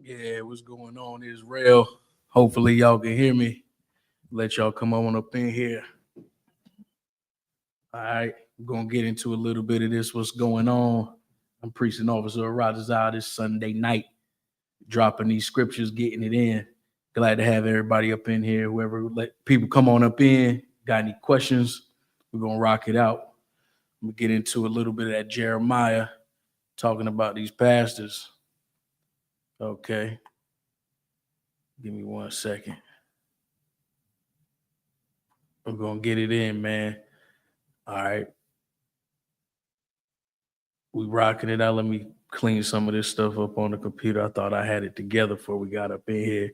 Yeah, what's going on, Israel? Hopefully, y'all can hear me. Let y'all come on up in here. All right, we're gonna get into a little bit of this. What's going on? I'm preaching officer of Rogers out this Sunday night, dropping these scriptures, getting it in. Glad to have everybody up in here. Whoever let people come on up in. Got any questions? We're gonna rock it out. We get into a little bit of that Jeremiah talking about these pastors. Okay, give me 1 second. We're gonna get it in, man. All right. We rocking it out. Let me clean some of this stuff up on the computer. I thought I had it together before we got up in here.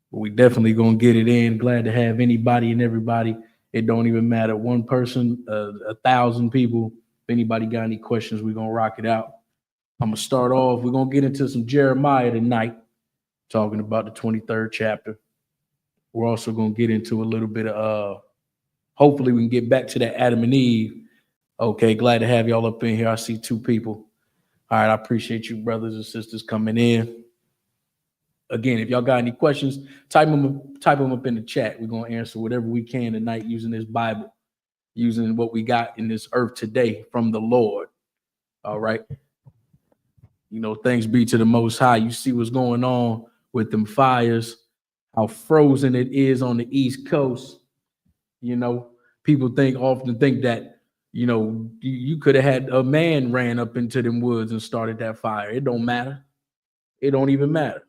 But we definitely gonna get it in. Glad to have anybody and everybody. It don't even matter. One person, 1,000 people. If anybody got any questions, we're gonna rock it out. I'm gonna start off. We're gonna get into some Jeremiah tonight, talking about the 23rd chapter. We're also gonna get into a little bit of hopefully we can get back to that Adam and Eve. Okay, glad to have y'all up in here. I see two people. All right, I appreciate you, brothers and sisters, coming in. Again, if y'all got any questions, type them up in the chat. We're gonna answer whatever we can tonight using this Bible, using what we got in this earth today from the Lord. All right. You know, thanks be to the Most High. You see what's going on with them fires, how frozen it is on the East Coast. You know, people often think that, you could have had a man ran up into them woods and started that fire. It don't matter. It don't even matter.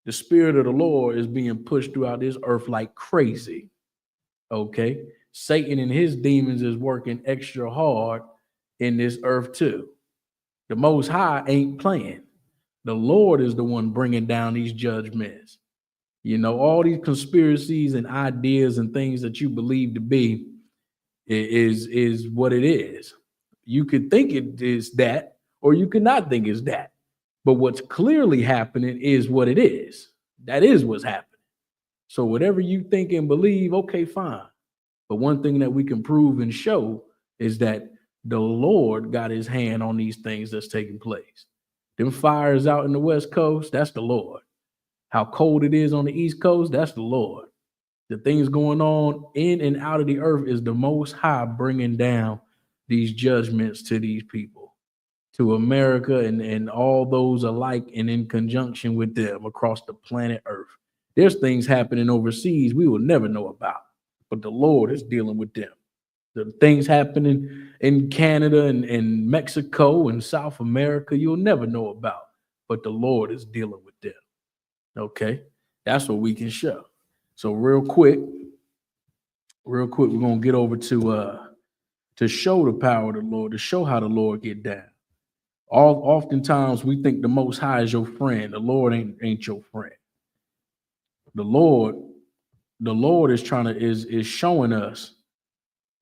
The spirit of the Lord is being pushed throughout this earth like crazy. Okay. Satan and his demons is working extra hard in this earth too. The Most High ain't playing. The Lord is the one bringing down these judgments. You know, all these conspiracies and ideas and things that you believe to be is what it is. You could think it is that, or you could not think it's that. But what's clearly happening is what it is. That is what's happening. So whatever you think and believe, okay, fine. But one thing that we can prove and show is that the Lord got his hand on these things that's taking place. Them fires out in the West Coast, that's the Lord. How cold it is on the East Coast, that's the Lord. The things going on in and out of the earth is the Most High bringing down these judgments to these people, to America and all those alike and in conjunction with them across the planet Earth. There's things happening overseas we will never know about, but the Lord is dealing with them. The things happening in Canada and Mexico and South America you'll never know about, but the Lord is dealing with them. Okay, that's what we can show. So real quick, we're gonna get over to show the power of the Lord, to show how the Lord get down. Oftentimes we think the Most High is your friend. The Lord ain't your friend. The Lord, the Lord is is showing us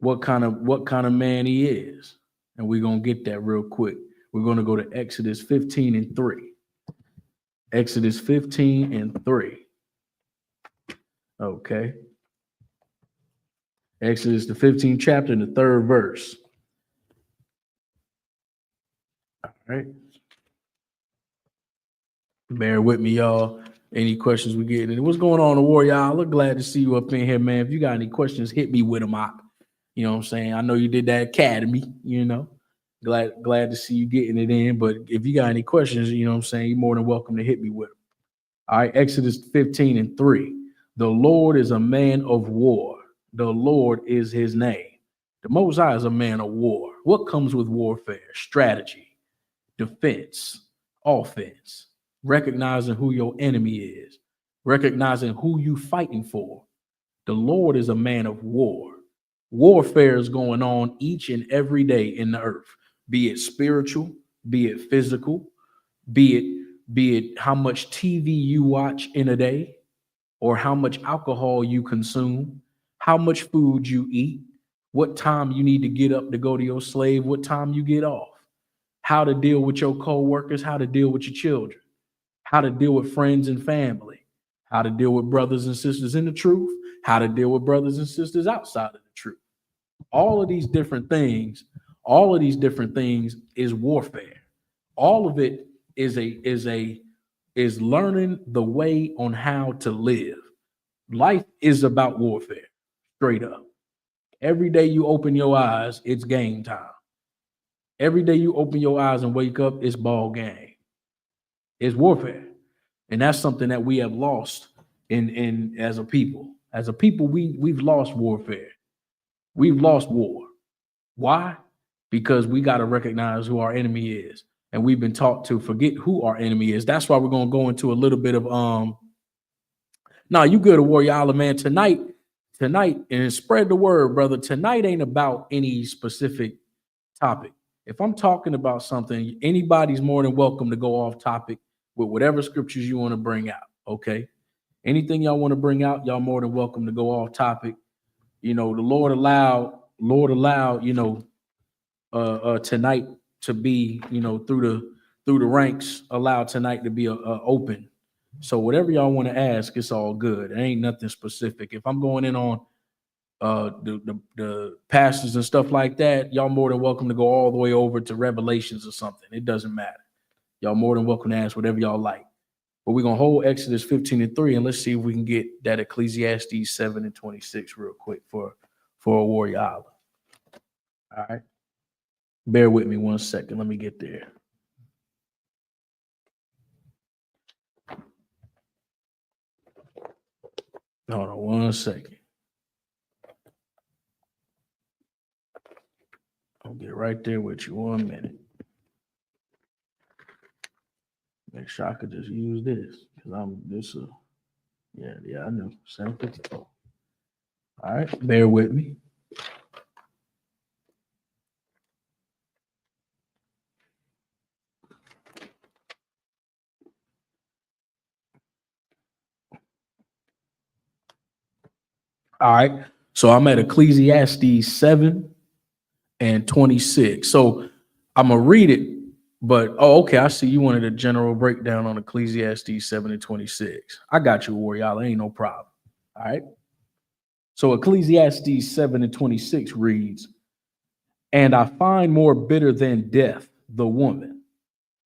what kind of man he is, and we're gonna get that real quick. We're gonna go to Exodus 15 and 3. Exodus 15 and 3. Okay. Exodus the 15th chapter and the 3rd verse. All right. Bear with me, y'all. Any questions we get? What's going on, the war, y'all? Look, glad to see you up in here, man. If you got any questions, hit me with them up. You know what I'm saying? I know you did that academy, Glad to see you getting it in. But if you got any questions, you know what I'm saying, you're more than welcome to hit me with them. All right, Exodus 15 and 3. The Lord is a man of war. The Lord is his name. The Most High is a man of war. What comes with warfare? Strategy, defense, offense, recognizing who your enemy is, recognizing who you fighting for. The Lord is a man of war. Warfare is going on each and every day in the earth, be it spiritual, be it physical, be it how much TV you watch in a day, or how much alcohol you consume, how much food you eat, what time you need to get up to go to your slave, what time you get off, how to deal with your co-workers, how to deal with your children, how to deal with friends and family, how to deal with brothers and sisters in the truth, how to deal with brothers and sisters outside of the truth. All of these different things, is warfare. All of it is a is learning the way on how to live. Life is about warfare, straight up. Every day you open your eyes, it's game time. Every day you open your eyes and wake up, it's ball game. It's warfare. And that's something that we have lost in as a people. As a people, we've lost warfare. We've lost war. Why? Because we got to recognize who our enemy is. And we've been taught to forget who our enemy is. That's why we're gonna go into a little bit of nah, you good, Warrior Island, man. Tonight, and spread the word, brother. Tonight ain't about any specific topic. If I'm talking about something, anybody's more than welcome to go off topic with whatever scriptures you want to bring out. Okay. Anything y'all want to bring out, y'all more than welcome to go off topic. You know, the Lord allowed, tonight to be, through the ranks, allowed tonight to be open. So whatever y'all want to ask, it's all good. It ain't nothing specific. If I'm going in on the pastors and stuff like that, y'all more than welcome to go all the way over to Revelations or something. It doesn't matter. Y'all more than welcome to ask whatever y'all like. But we're gonna hold Exodus 15:3, and let's see if we can get that Ecclesiastes 7:26 real quick for a Warrior Island. All right. Bear with me 1 second. Let me get there. Hold on 1 second. I'll get right there with you 1 minute. Make sure I could just use this because I know 754. All right, bear with me. All right, so I'm at Ecclesiastes 7:26. So I'm gonna read it, but okay, I see you wanted a general breakdown on Ecclesiastes 7:26. I got you, Warrior. Y'all ain't no problem. All right. So Ecclesiastes 7:26 reads, "And I find more bitter than death the woman,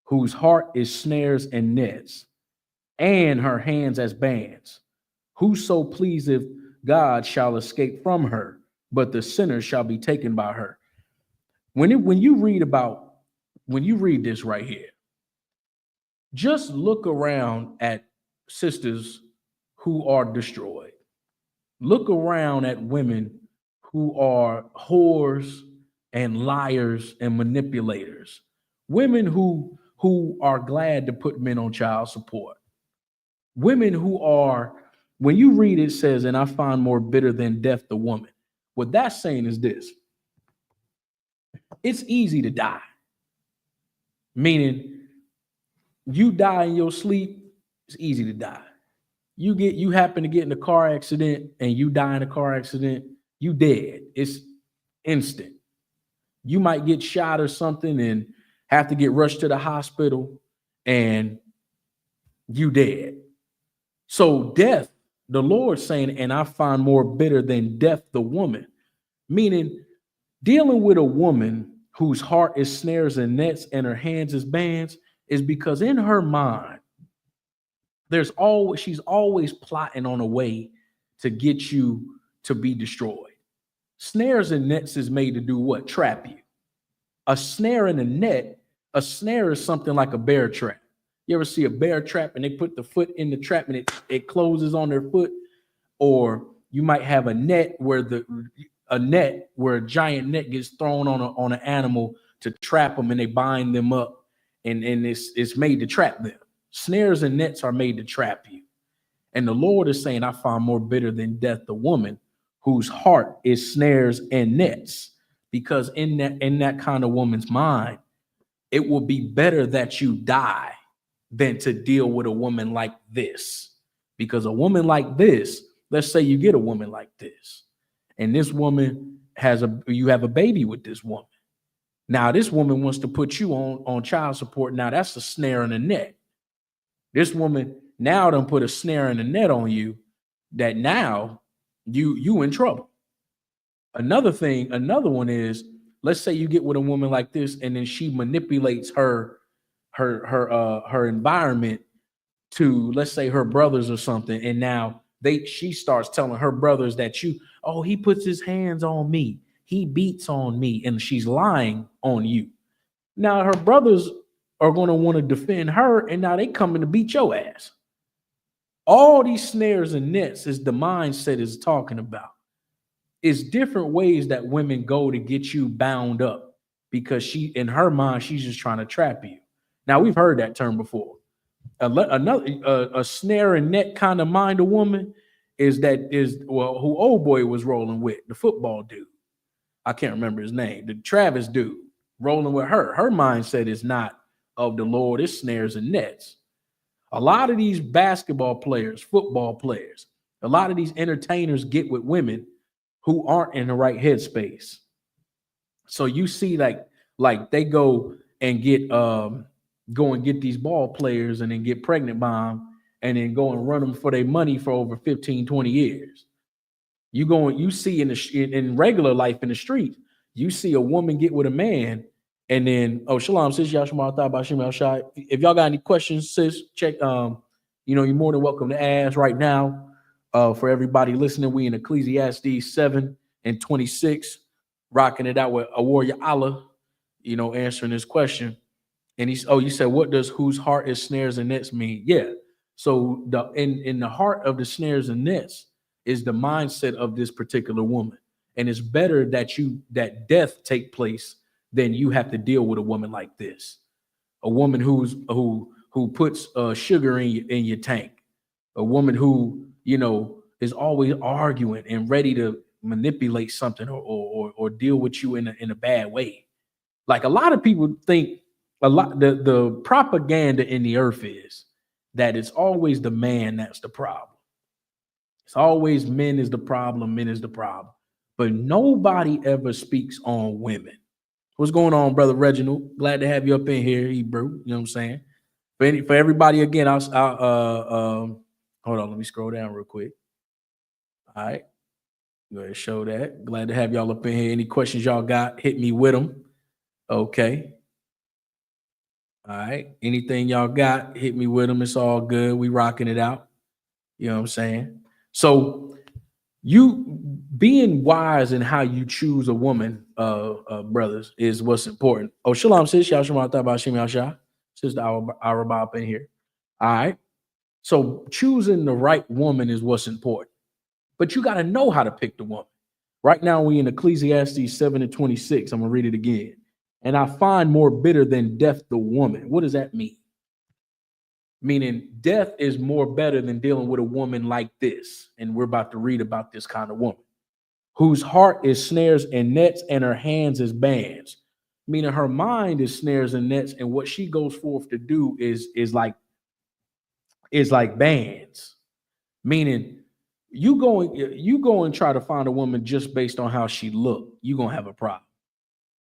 whose heart is snares and nets, and her hands as bands. Whoso pleaseth God shall escape from her, but the sinner shall be taken by her." When you read this right here, just look around at sisters who are destroyed. Look around at women who are whores and liars and manipulators. Women who are glad to put men on child support. Women who are, when you read it says, "And I find more bitter than death the woman." What that's saying is this: it's easy to die. Meaning, you die in your sleep, it's easy to die. You happen to get in a car accident and you die in a car accident, you dead. It's instant. You might get shot or something and have to get rushed to the hospital and you dead. So death, the Lord saying, "And I find more bitter than death the woman," meaning dealing with a woman whose heart is snares and nets and her hands is bands is because in her mind, she's always plotting on a way to get you to be destroyed. Snares and nets is made to do what? Trap you. A snare and a snare is something like a bear trap. You ever see a bear trap and they put the foot in the trap and it closes on their foot? Or you might have a net where a giant net gets thrown on an animal to trap them and they bind them up and it's made to trap them. Snares and nets are made to trap you. And the Lord is saying, "I find more bitter than death the woman whose heart is snares and nets," because in that kind of woman's mind, it will be better that you die than to deal with a woman like this. Because a woman like this, let's say you get a woman like this, and this woman you have a baby with this woman. Now this woman wants to put you on child support. Now that's a snare and a net. This woman now done put a snare and a net on you that now you in trouble. Another one is, let's say you get with a woman like this and then she manipulates her environment to, let's say, her brothers or something, and now she starts telling her brothers that oh, he puts his hands on me, he beats on me, and she's lying on you. Now her brothers are going to want to defend her, and now they coming to beat your ass. All these snares and nets is the mindset is talking about. It's different ways that women go to get you bound up, because she, in her mind, she's just trying to trap you. Now we've heard that term before. A snare and net kind of mind a woman is who old boy was rolling with, the football dude. I can't remember his name. The Travis dude rolling with her. Her mindset is not of the Lord. It's snares and nets. A lot of these basketball players, football players, a lot of these entertainers get with women who aren't in the right headspace. So you see, like they go and get these ball players and then get pregnant by them, and then go and run them for their money for over 15, 20 years. You see in regular life in the street, you see a woman get with a man, and then, oh, shalom, sis, Yashma, Bashim, Shai. If y'all got any questions, sis, check. You're more than welcome to ask right now. For everybody listening, we in Ecclesiastes 7:26, rocking it out with a warrior Allah, answering this question. And you said, what does whose heart is snares and nets mean? Yeah. So in the heart of the snares and nets is the mindset of this particular woman. And it's better that death take place than you have to deal with a woman like this. A woman who puts sugar in your tank. A woman who, is always arguing and ready to manipulate something or deal with you in a bad way. Like, a lot of people think the propaganda in the earth is that it's always the man that's the problem. It's always men is the problem, men is the problem. But nobody ever speaks on women. What's going on, brother Reginald? Glad to have you up in here, Hebrew. You know what I'm saying? For everybody, again, I'll hold on, let me scroll down real quick. All right. Go ahead and show that. Glad to have y'all up in here. Any questions y'all got, hit me with them. Okay. All right. Anything y'all got, hit me with them. It's all good. We rocking it out. You know what I'm saying? So you being wise in how you choose a woman, brothers, is what's important. Oh, shalom, sis. Y'all shalom, Shim Yasha. Sister Arabah up in here. All right. So choosing the right woman is what's important. But you got to know how to pick the woman. Right now, we in Ecclesiastes 7:26. I'm going to read it again. And I find more bitter than death the woman. What does that mean? Meaning death is more better than dealing with a woman like this. And we're about to read about this kind of woman whose heart is snares and nets and her hands is bands. Meaning her mind is snares and nets, and what she goes forth to do is like bands. Meaning you go and try to find a woman just based on how she look, you're gonna have a problem.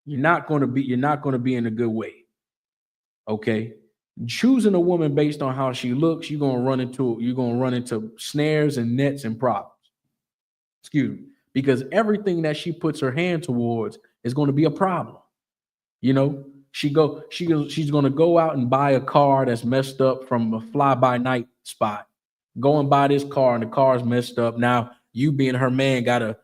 You're not gonna be in a good way. Okay. Choosing a woman based on how she looks, you're gonna run into snares and nets and problems. Excuse me. Because everything that she puts her hand towards is going to be a problem. She's going to go out and buy a car that's messed up from a fly-by-night spot. Go and buy this car, and the car's messed up. Now you, being her man, gotta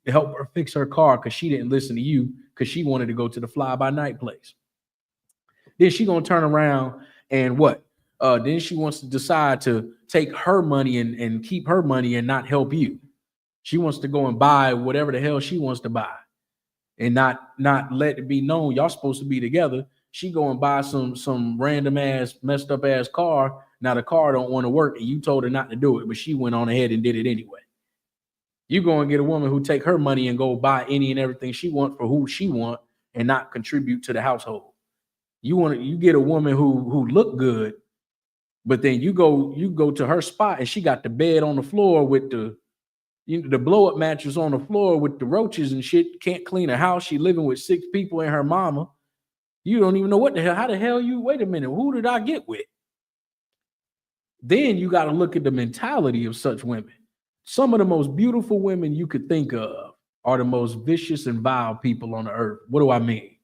help her fix her car because she didn't listen to you because she wanted to go to the fly-by-night place. Then she gonna turn around and what? Then she wants to decide to take her money and keep her money and not help you. She wants to go and buy whatever the hell she wants to buy and not let it be known y'all supposed to be together. She go and buy some random ass messed up ass car. Now the car don't want to work, and you told her not to do it, but she went on ahead and did it anyway. You go and get a woman who take her money and go buy any and everything she want for who she want and not contribute to the household. You get a woman who look good, but then you go to her spot and she got the bed on the floor with the blow up mattress on the floor with the roaches and shit. Can't clean a house. She living with 6 people and her mama. You don't even know what the hell. How the hell you? Wait a minute. Who did I get with? Then you got to look at the mentality of such women. Some of the most beautiful women you could think of are the most vicious and vile people on the earth. What do I mean?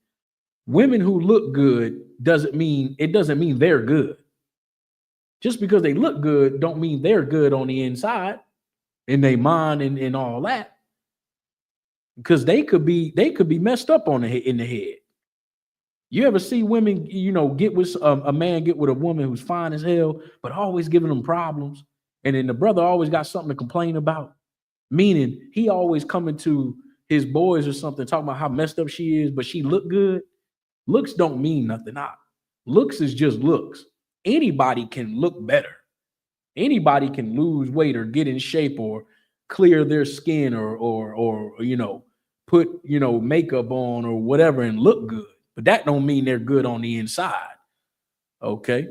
Women who look good doesn't mean they're good. Just because they look good don't mean they're good on the inside in their mind and all that. Because they could be messed up in the head. You ever see women, get with a man, get with a woman who's fine as hell, but always giving them problems, and then the brother always got something to complain about. Meaning he always coming to his boys or something talking about how messed up she is, but she look good. Looks don't mean nothing. Looks is just looks. Anybody can look better. Anybody can lose weight or get in shape or clear their skin or put makeup on or whatever and look good, but that don't mean they're good on the inside. Okay,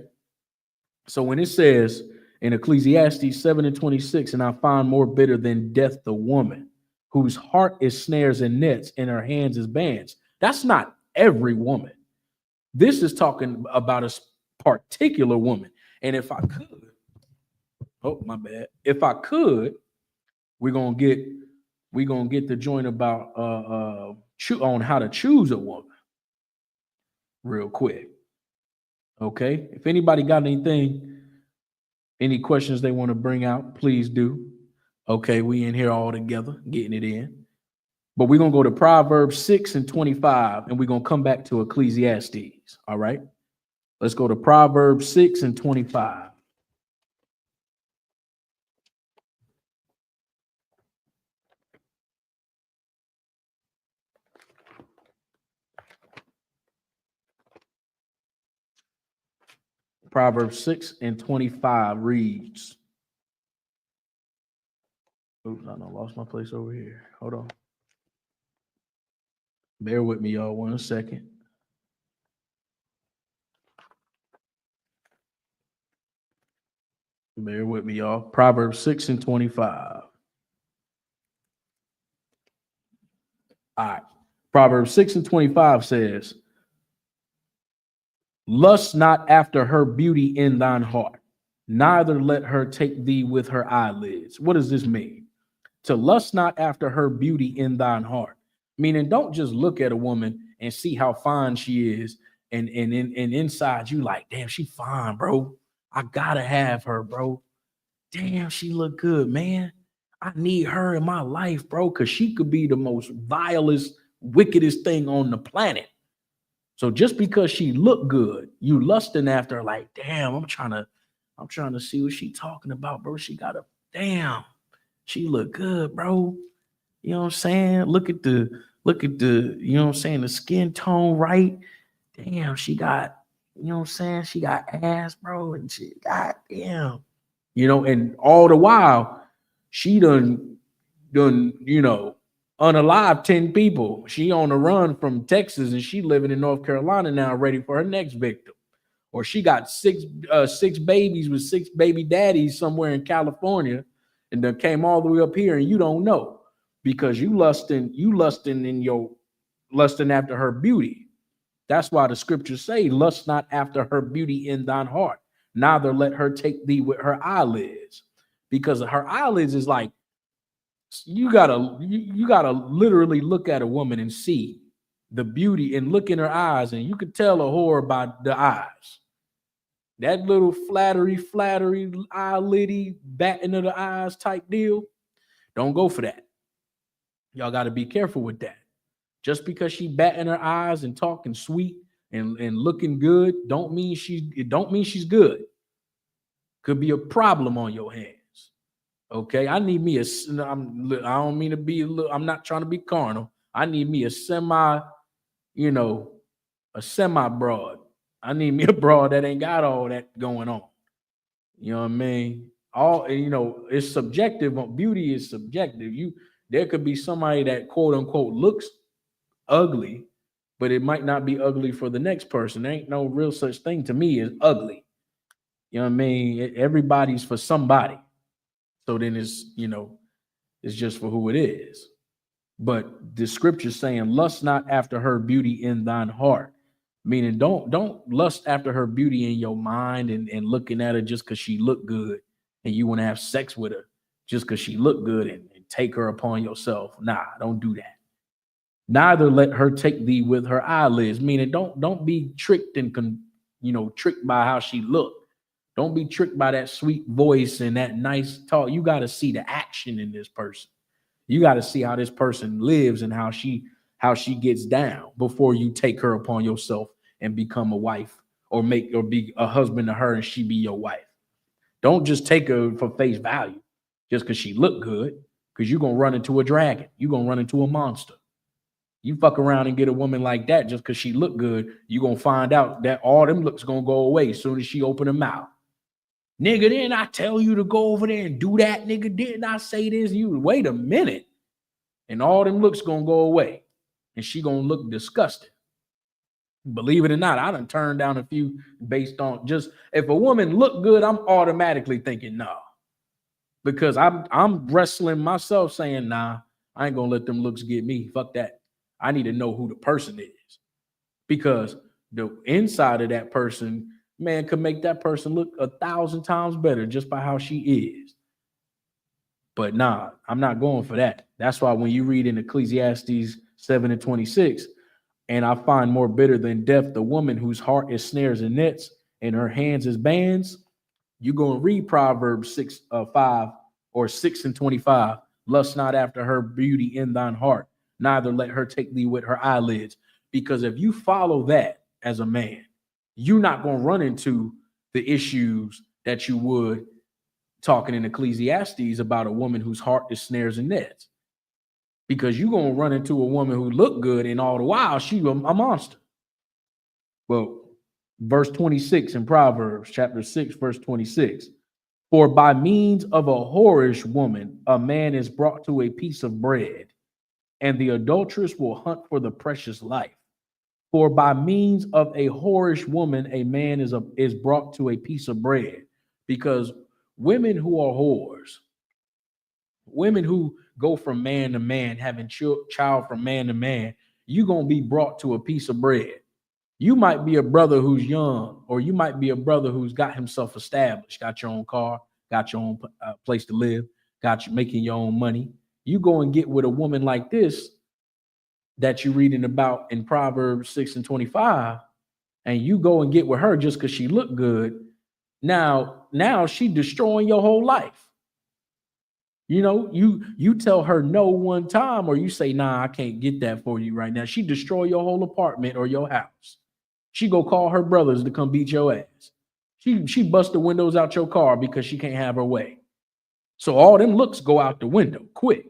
so when it says in Ecclesiastes 7:26, and I find more bitter than death the woman whose heart is snares and nets and her hands is bands, that's not every woman. This is talking about a particular woman. And if I could, oh my bad, if I could, we're gonna get the joint about on how to choose a woman real quick. Okay, if anybody got any questions they want to bring out, please do. Okay, we in here all together getting it in, but we're gonna go to Proverbs 6:25 and we're gonna come back to Ecclesiastes. All right, let's go to Proverbs 6:25. Proverbs 6:25 reads, oops, I lost my place over here. Hold on. Bear with me, y'all, 1 second. Bear with me, y'all. Proverbs 6:25. All right. Proverbs 6:25 says, lust not after her beauty in thine heart, neither let her take thee with her eyelids. What does this mean? To lust not after her beauty in thine heart. Meaning, don't just look at a woman and see how fine she is, and inside you like, damn, she fine, bro. I gotta have her, bro. Damn, she look good, man. I need her in my life, bro, because she could be the most vilest, wickedest thing on the planet. So just because she look good, you lusting after her, like, damn, I'm trying to see what she talking about, bro. She got damn, she look good, bro. You know what I'm saying? Look at the, you know what I'm saying, the skin tone right. Damn, she got, you know what I'm saying? She got ass, bro, and she got damn. And all the while, she done, unalive 10 people. She on the run from Texas and she living in North Carolina now, ready for her next victim. Or she got six babies with 6 baby daddies somewhere in California and then came all the way up here and you don't know because you lusting after her beauty. That's why the scriptures say, lust not after her beauty in thine heart, neither let her take thee with her eyelids. Because her eyelids is like, you gotta literally look at a woman and see the beauty and look in her eyes, and you could tell a whore by the eyes. That little flattery, eyelidy, batting of the eyes type deal. Don't go for that. Y'all got to be careful with that. Just because she batting her eyes and talking sweet and looking good, don't mean she's good. Could be a problem on your hands. Okay, I need me I don't mean to be I'm not trying to be carnal. I need me a semi broad. I need me a broad that ain't got all that going on. You know what I mean? It's subjective. Beauty is subjective. There could be somebody that quote unquote looks ugly, but it might not be ugly for the next person. There ain't no real such thing to me as ugly. You know what I mean? Everybody's for somebody. So then it's just for who it is. But the scripture saying, lust not after her beauty in thine heart. Meaning don't lust after her beauty in your mind and looking at her just because she looked good and you want to have sex with her just because she looked good and take her upon yourself. Nah, don't do that. Neither let her take thee with her eyelids. Meaning don't be tricked and tricked by how she looked. Don't be tricked by that sweet voice and that nice talk. You got to see the action in this person. You got to see how this person lives and how she gets down before you take her upon yourself and become a wife or be a husband to her and she be your wife. Don't just take her for face value just because she look good, because you're gonna run into a dragon. You're gonna run into a monster. You fuck around and get a woman like that just because she look good, you're gonna find out that all them looks gonna go away as soon as she open her mouth. Nigga, didn't I tell you to go over there and do that? Nigga, didn't I say this? You wait a minute. And all them looks gonna go away. And she gonna look disgusted. Believe it or not, I done turned down a few based on just if a woman look good, I'm automatically thinking no. Because I'm wrestling myself saying, nah, I ain't gonna let them looks get me. Fuck that. I need to know who the person is. Because the inside of that person, man, could make that person look 1,000 times better just by how she is. But nah, I'm not going for that. That's why when you read in Ecclesiastes 7:26, and I find more bitter than death the woman whose heart is snares and nets and her hands is bands. You go and read Proverbs 5 or 6:25. Lust not after her beauty in thine heart, neither let her take thee with her eyelids. Because if you follow that as a man, you're not going to run into the issues that you would talking in Ecclesiastes about a woman whose heart is snares and nets. Because you're going to run into a woman who look good and all the while she's a monster. Well, verse 26 in Proverbs chapter 6, verse 26. For by means of a whorish woman, a man is brought to a piece of bread, and the adulteress will hunt for the precious life. For by means of a whorish woman, a man is brought to a piece of bread. Because women who are whores, women who go from man to man, having child from man to man, you're going to be brought to a piece of bread. You might be a brother who's young, or you might be a brother who's got himself established, got your own car, got your own place to live, got you making your own money. You go and get with a woman like this that you're reading about in Proverbs 6:25, and you go and get with her just because she looked good. Now she destroying your whole life. You know, you tell her no one time, or you say, nah, I can't get that for you right now. She destroy your whole apartment or your house. She go call her brothers to come beat your ass. She bust the windows out your car because she can't have her way. So all them looks go out the window quick.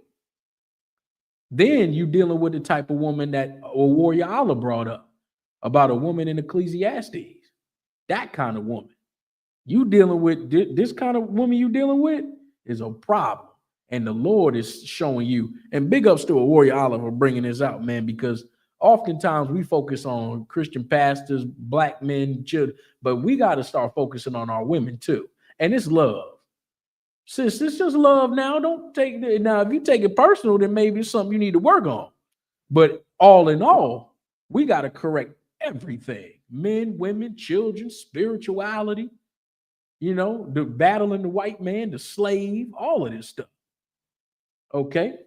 Then you dealing with the type of woman that Warrior Allah brought up about a woman in Ecclesiastes. That kind of woman. You dealing with this kind of woman you dealing with is a problem. And the Lord is showing you, and big ups to a Warrior Allah for bringing this out, man, because oftentimes we focus on Christian pastors, black men, children, but we got to start focusing on our women too. And it's love. Sis, it's just love now. Don't take it. Now, if you take it personal, then maybe it's something you need to work on. But all in all, we got to correct everything. Men, women, children, spirituality, you know, the battling the white man, the slave, all of this stuff. Okay.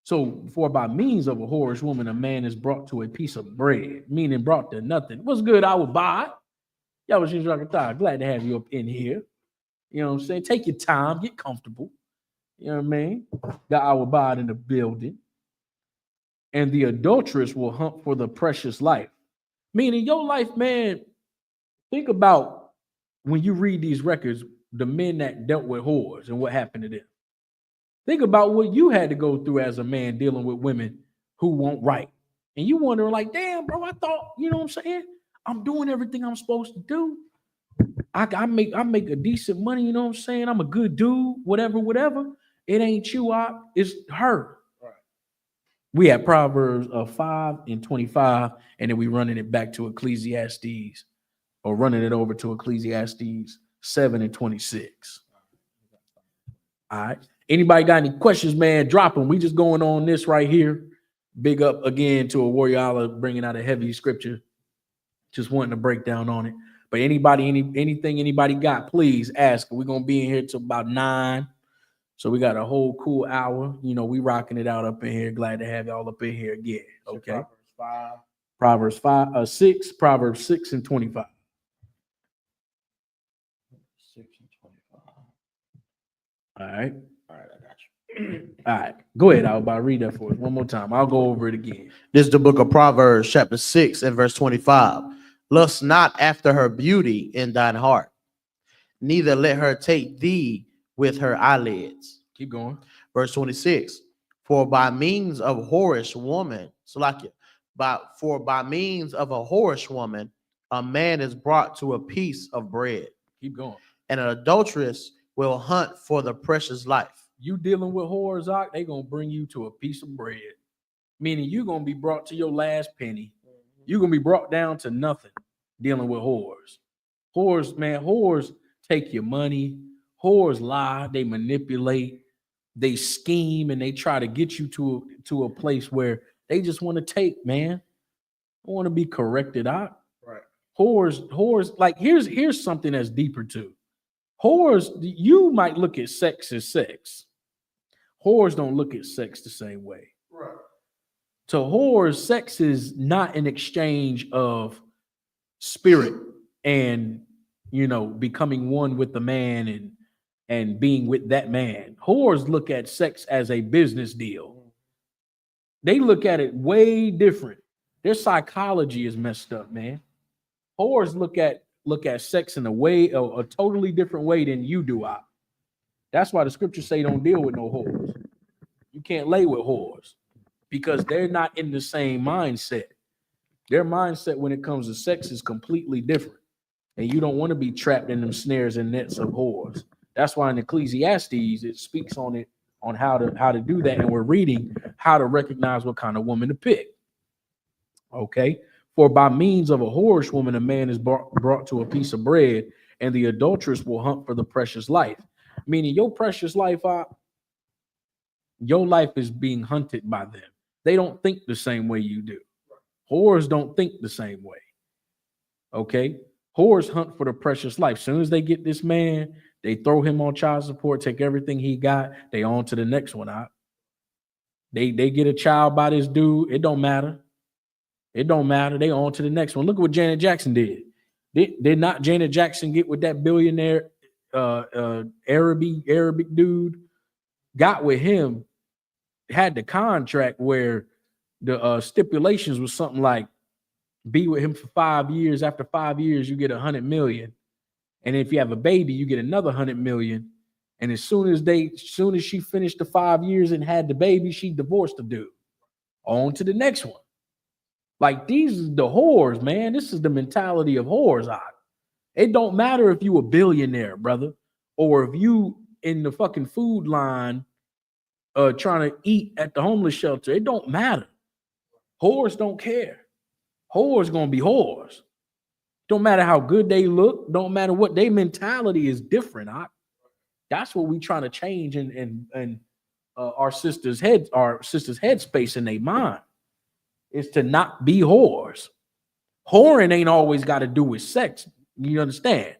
So, for by means of a whorish woman, a man is brought to a piece of bread, meaning brought to nothing. What's good? I would buy it. Y'all was just glad to have you up in here. You know what I'm saying? Take your time, get comfortable. You know what I mean? Got our body in the building. And the adulteress will hunt for the precious life. Meaning your life, man, think about when you read these records, the men that dealt with whores and what happened to them. Think about what you had to go through as a man dealing with women who won't right. And you wonder, like, damn, bro, I thought, you know what I'm saying? I'm doing everything I'm supposed to do. I make a decent money, you know what I'm saying? I'm a good dude, whatever. It ain't you, it's her. Right. We have Proverbs 5:25, and then we running it back to Ecclesiastes, or running it over to Ecclesiastes 7:26. All right. Anybody got any questions, man? Drop them. We just going on this right here. Big up again to a Warrior Allah bringing out a heavy scripture. Just wanting to break down on it. But anybody, anything anybody got, please ask. We're going to be in here till about 9. So we got a whole cool hour. You know, we rocking it out up in here. Glad to have y'all up in here again. Okay. Proverbs 6, Proverbs 6:25. 6 and 25. All right. All right, I got you. All right. Go ahead. I'll about read that for us one more time. I'll go over it again. This is the book of Proverbs, chapter 6 and verse 25. Lust not after her beauty in thine heart, neither let her take thee with her eyelids. Keep going. Verse 26. For by means of whorish woman, for by means of a whorish woman, a man is brought to a piece of bread, Keep going. and an adulteress will hunt for the precious life. You dealing with whores, they gonna bring you to a piece of bread, meaning you gonna be brought to your last penny. You're gonna be brought down to nothing dealing with whores. Whores, man, whores take your money. Whores lie, they manipulate, they scheme, and they try to get you to a place where they just want to take, man. I want to be corrected out. Right. Whores, like here's something that's deeper too. Whores, you might look at sex as sex. Whores don't look at sex the same way. Right. To whores, sex is not an exchange of spirit and becoming one with the man and being with that man. Whores look at sex as a business deal. They look at it way different. Their psychology is messed up, man. Whores look at sex in a totally different way than you do. That's why the scriptures say don't deal with no whores. You can't lay with whores because they're not in the same mindset. Their mindset when it comes to sex is completely different. And you don't want to be trapped in them snares and nets of whores. That's why in Ecclesiastes, it speaks on how to do that. And we're reading how to recognize what kind of woman to pick. Okay. For by means of a whorish woman, a man is brought to a piece of bread, and the adulteress will hunt for the precious life. Meaning your precious life, your life is being hunted by them. They don't think the same way you do. Whores don't think the same way. Okay? Whores hunt for the precious life. As soon as they get this man, they throw him on child support, take everything he got, they on to the next one out. They get a child by this dude, it don't matter. It don't matter. They on to the next one. Look at what Janet Jackson did. Did not Janet Jackson get with that billionaire Arabic dude? Got with him, had the contract where the stipulations was something like be with him for 5 years. After 5 years, you get 100 million. And if you have a baby, you get another 100 million. And as soon as she finished the 5 years and had the baby, she divorced the dude. On to the next one. Like these are the whores, man. This is the mentality of whores. It don't matter if you a billionaire, brother, or if you in the fucking food line trying to eat at the homeless shelter. It don't matter. Whores don't care. Whores gonna be whores. Don't matter how good they look. Don't matter what their mentality is different. That's what we trying to change in our sisters' headspace in their mind. Is to not be whores. Whoring ain't always got to do with sex. You understand?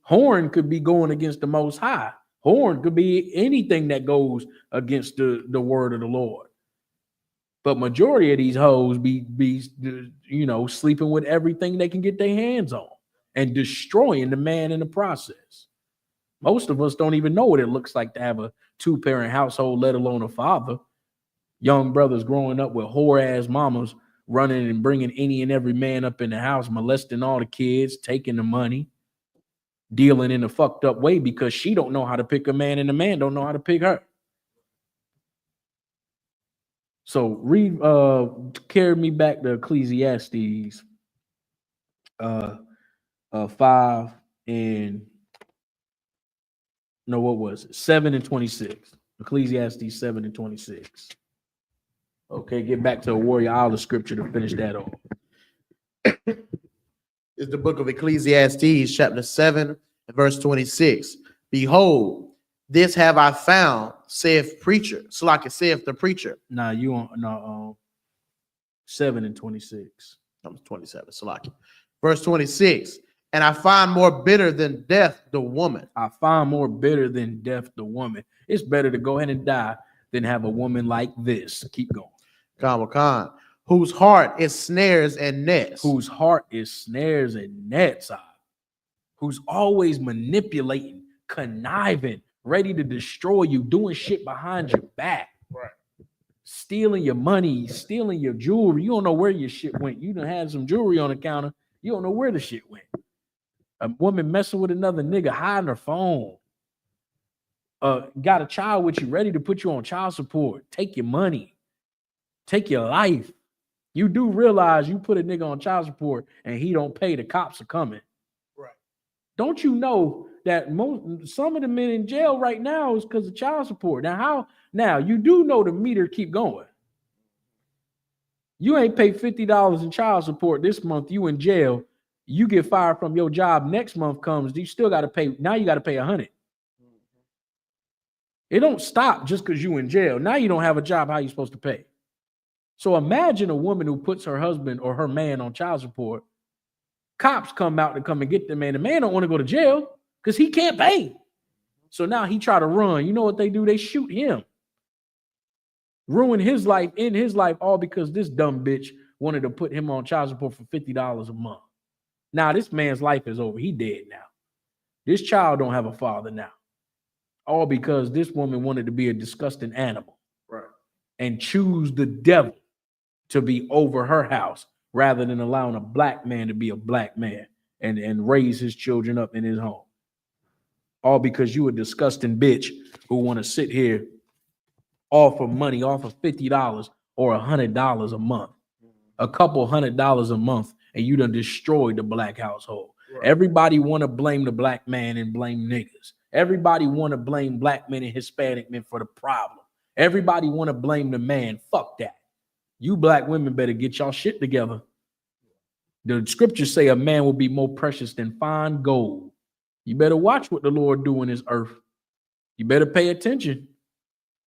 Whoring could be going against the Most High. Whoring could be anything that goes against the word of the Lord. But majority of these hoes be sleeping with everything they can get their hands on and destroying the man in the process. Most of us don't even know what it looks like to have a 2-parent household, let alone a father. Young brothers growing up with whore-ass mamas running and bringing any and every man up in the house, molesting all the kids, taking the money, dealing in a fucked up way because she don't know how to pick a man and the man don't know how to pick her. So carry me back to Ecclesiastes 5 and no, what was it? 7 and 26. Ecclesiastes 7 and 26. Okay, get back to a Warrior Isle scripture to finish that off. It's the book of Ecclesiastes, chapter 7, verse 26. Behold, this have I found, saith preacher. So like it saith the preacher. Nah, you on 7 and 26. I'm 27. So like it. Verse 26. And I find more bitter than death the woman. I find more bitter than death the woman. It's better to go ahead and die than have a woman like this. Keep going. Khan, whose heart is snares and nets. Whose heart is snares and nets. who's always manipulating, conniving, ready to destroy you, doing shit behind your back, Right. stealing your money, stealing your jewelry. You don't know where your shit went. You done had some jewelry on the counter. You don't know where the shit went. A woman messing with another nigga, hiding her phone. Got a child with you, ready to put you on child support, take your money, take your life. You do realize you put a nigga on child support and he don't pay, the cops are coming. Right. Don't you know that some of the men in jail right now is because of child support? Now you do know the meter keep going. You ain't paid $50 in child support this month, you in jail. You get fired from your job, next month comes, you still got to pay. Now you got to pay $100. It don't stop just because you in jail. Now you don't have a job, how you supposed to pay? So imagine a woman who puts her husband or her man on child support. Cops come out to come and get the man. The man don't want to go to jail because he can't pay. So now he try to run. You know what they do? They shoot him. Ruin his life, in his life, all because this dumb bitch wanted to put him on child support for $50 a month. Now this man's life is over. He dead now. This child don't have a father now. All because this woman wanted to be a disgusting animal. Right. And choose the devil to be over her house rather than allowing a black man to be a black man and raise his children up in his home. All because you a disgusting bitch who want to sit here, offer money, offer $50 or $100 a month, a couple $100 a month, and you done destroyed the black household. Right. Everybody want to blame the black man and blame niggas. Everybody want to blame black men and Hispanic men for the problem. Everybody want to blame the man. Fuck that. You black women better get y'all shit together. The scriptures say a man will be more precious than fine gold. You better watch what the Lord do in his earth. You better pay attention.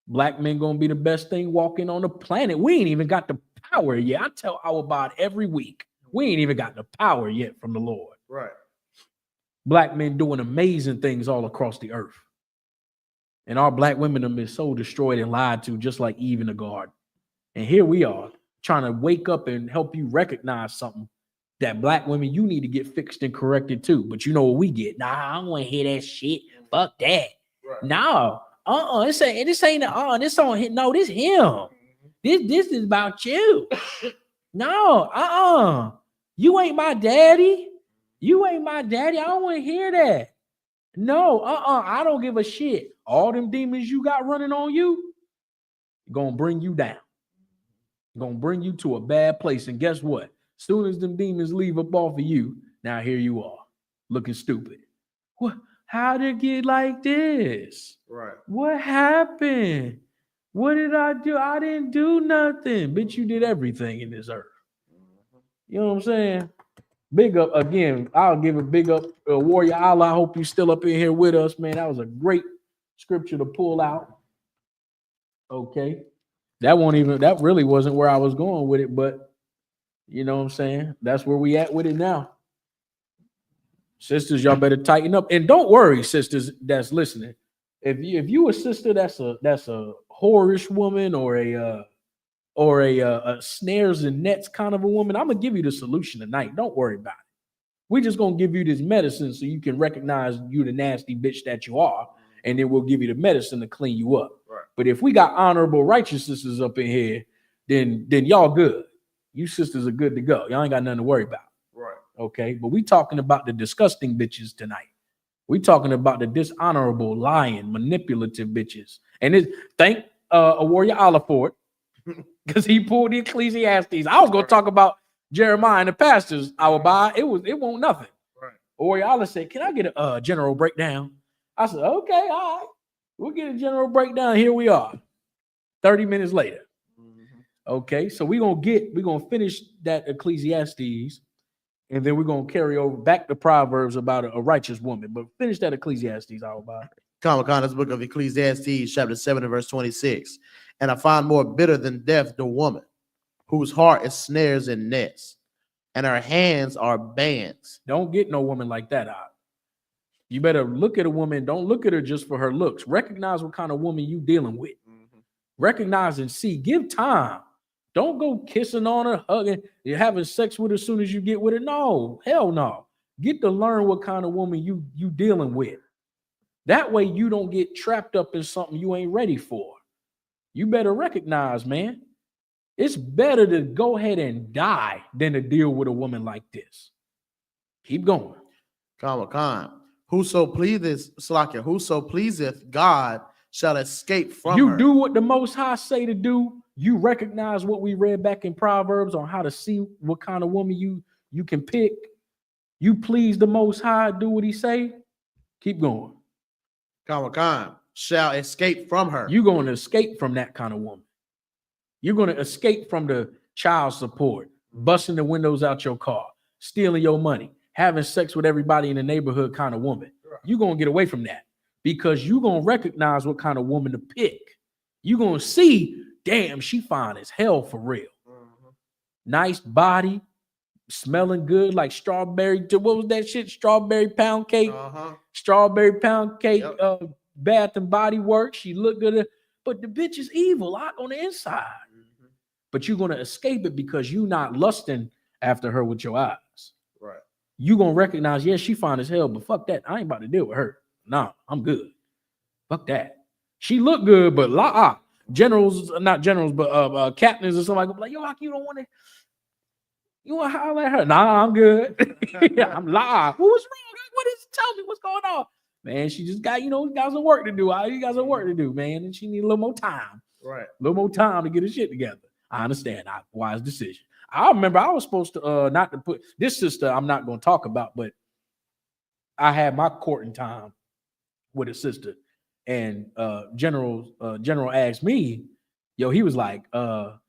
Black men gonna be the best thing walking on the planet. We ain't even got the power yet. I tell our about every week. We ain't even got the power yet from the Lord. Right. Black men doing amazing things all across the earth. And our black women have been so destroyed and lied to, just like Eve in the garden. And here we are trying to wake up and help you recognize something that black women, you need to get fixed and corrected too. But you know what we get? Nah, I don't want to hear that shit. Fuck that. Right. No, this ain't this on him. No, this him. This is about you. No, you ain't my daddy. You ain't my daddy. I don't want to hear that. No, I don't give a shit. All them demons you got running on you, gonna bring you down. Gonna bring you to a bad place. And guess what? Soon as them demons leave up off of you, now here you are, looking stupid. What? How did it get like this? Right. What happened? What did I do? I didn't do nothing. Bitch, you did everything in this earth. You know what I'm saying? Big up again. I'll give a big up, Warrior Allah. I hope you still up in here with us, man. That was a great scripture to pull out. Okay. That really wasn't where I was going with it, but you know what I'm saying? That's where we at with it now. Sisters, y'all better tighten up. And don't worry, sisters that's listening. If you a sister that's a whorish woman or a snares and nets kind of a woman, I'm gonna give you the solution tonight. Don't worry about it. We're just gonna give you this medicine so you can recognize you the nasty bitch that you are, and then we'll give you the medicine to clean you up. Right. But if we got honorable righteous sisters up in here, then y'all good. You sisters are good to go. Y'all ain't got nothing to worry about. Right. Okay. But we talking about the disgusting bitches tonight. We talking about the dishonorable, lying, manipulative bitches. And thank a Warrior Allah for it. Because he pulled the Ecclesiastes. I was gonna talk about Jeremiah and the pastors. I would buy it won't nothing. Right. Warrior Allah said, "Can I get a general breakdown?" I said, "Okay, all right. We'll get a general breakdown." Here we are, 30 minutes later. Okay, so we're gonna finish that Ecclesiastes, and then we're gonna carry over back to Proverbs about a righteous woman. But finish that Ecclesiastes, I'll buy. This book of Ecclesiastes, chapter 7 and verse 26. And I find more bitter than death the woman, whose heart is snares and nets, and her hands are bands. Don't get no woman like that out. You better look at a woman. Don't look at her just for her looks. Recognize what kind of woman you dealing with. Recognize and see. Give time. Don't go kissing on her, hugging, you're having sex with her as soon as you get with her. No, hell no. Get to learn what kind of woman you dealing with. That way you don't get trapped up in something you ain't ready for. You better recognize, man, it's better to go ahead and die than to deal with a woman like this. Keep going. Khan. Whoso pleaseth, Slakia, whoso pleaseth God shall escape from You her. do what the Most High say to do. You recognize what we read back in Proverbs on how to see what kind of woman you can pick. You please the Most High, do what He say. Keep going. Khan shall escape from her. You're going to escape from that kind of woman. You're going to escape from the child support, busting the windows out your car, stealing your money, having sex with everybody in the neighborhood kind of woman. You're going to get away from that because you're going to recognize what kind of woman to pick. You're going to see, damn, she fine as hell for real. Nice body, smelling good like strawberry. What was that shit? Strawberry pound cake. Strawberry pound cake. Yep. Bath and Body Works. She looked good, but the bitch is evil out on the inside. But you're gonna escape it because you're not lusting after her with your eyes. Right. You're gonna recognize, yes, she fine as hell, but fuck that. I ain't about to deal with her. Nah, I'm good. Fuck that. She look good, but generals, not generals, but captains or somebody go like, yo, you don't want to. You want to holler at her? Nah, I'm good. I'm live. What's wrong? What is? Tell me what's going on, man. She just got, got some work to do. You got some work to do, man, and she need a little more time. Right. A little more time to get her shit together. I understand. Wise decision. I remember I was supposed to not to put this sister. I'm not going to talk about, but I had my courting time with a sister, and General asked me, yo, he was like, everything's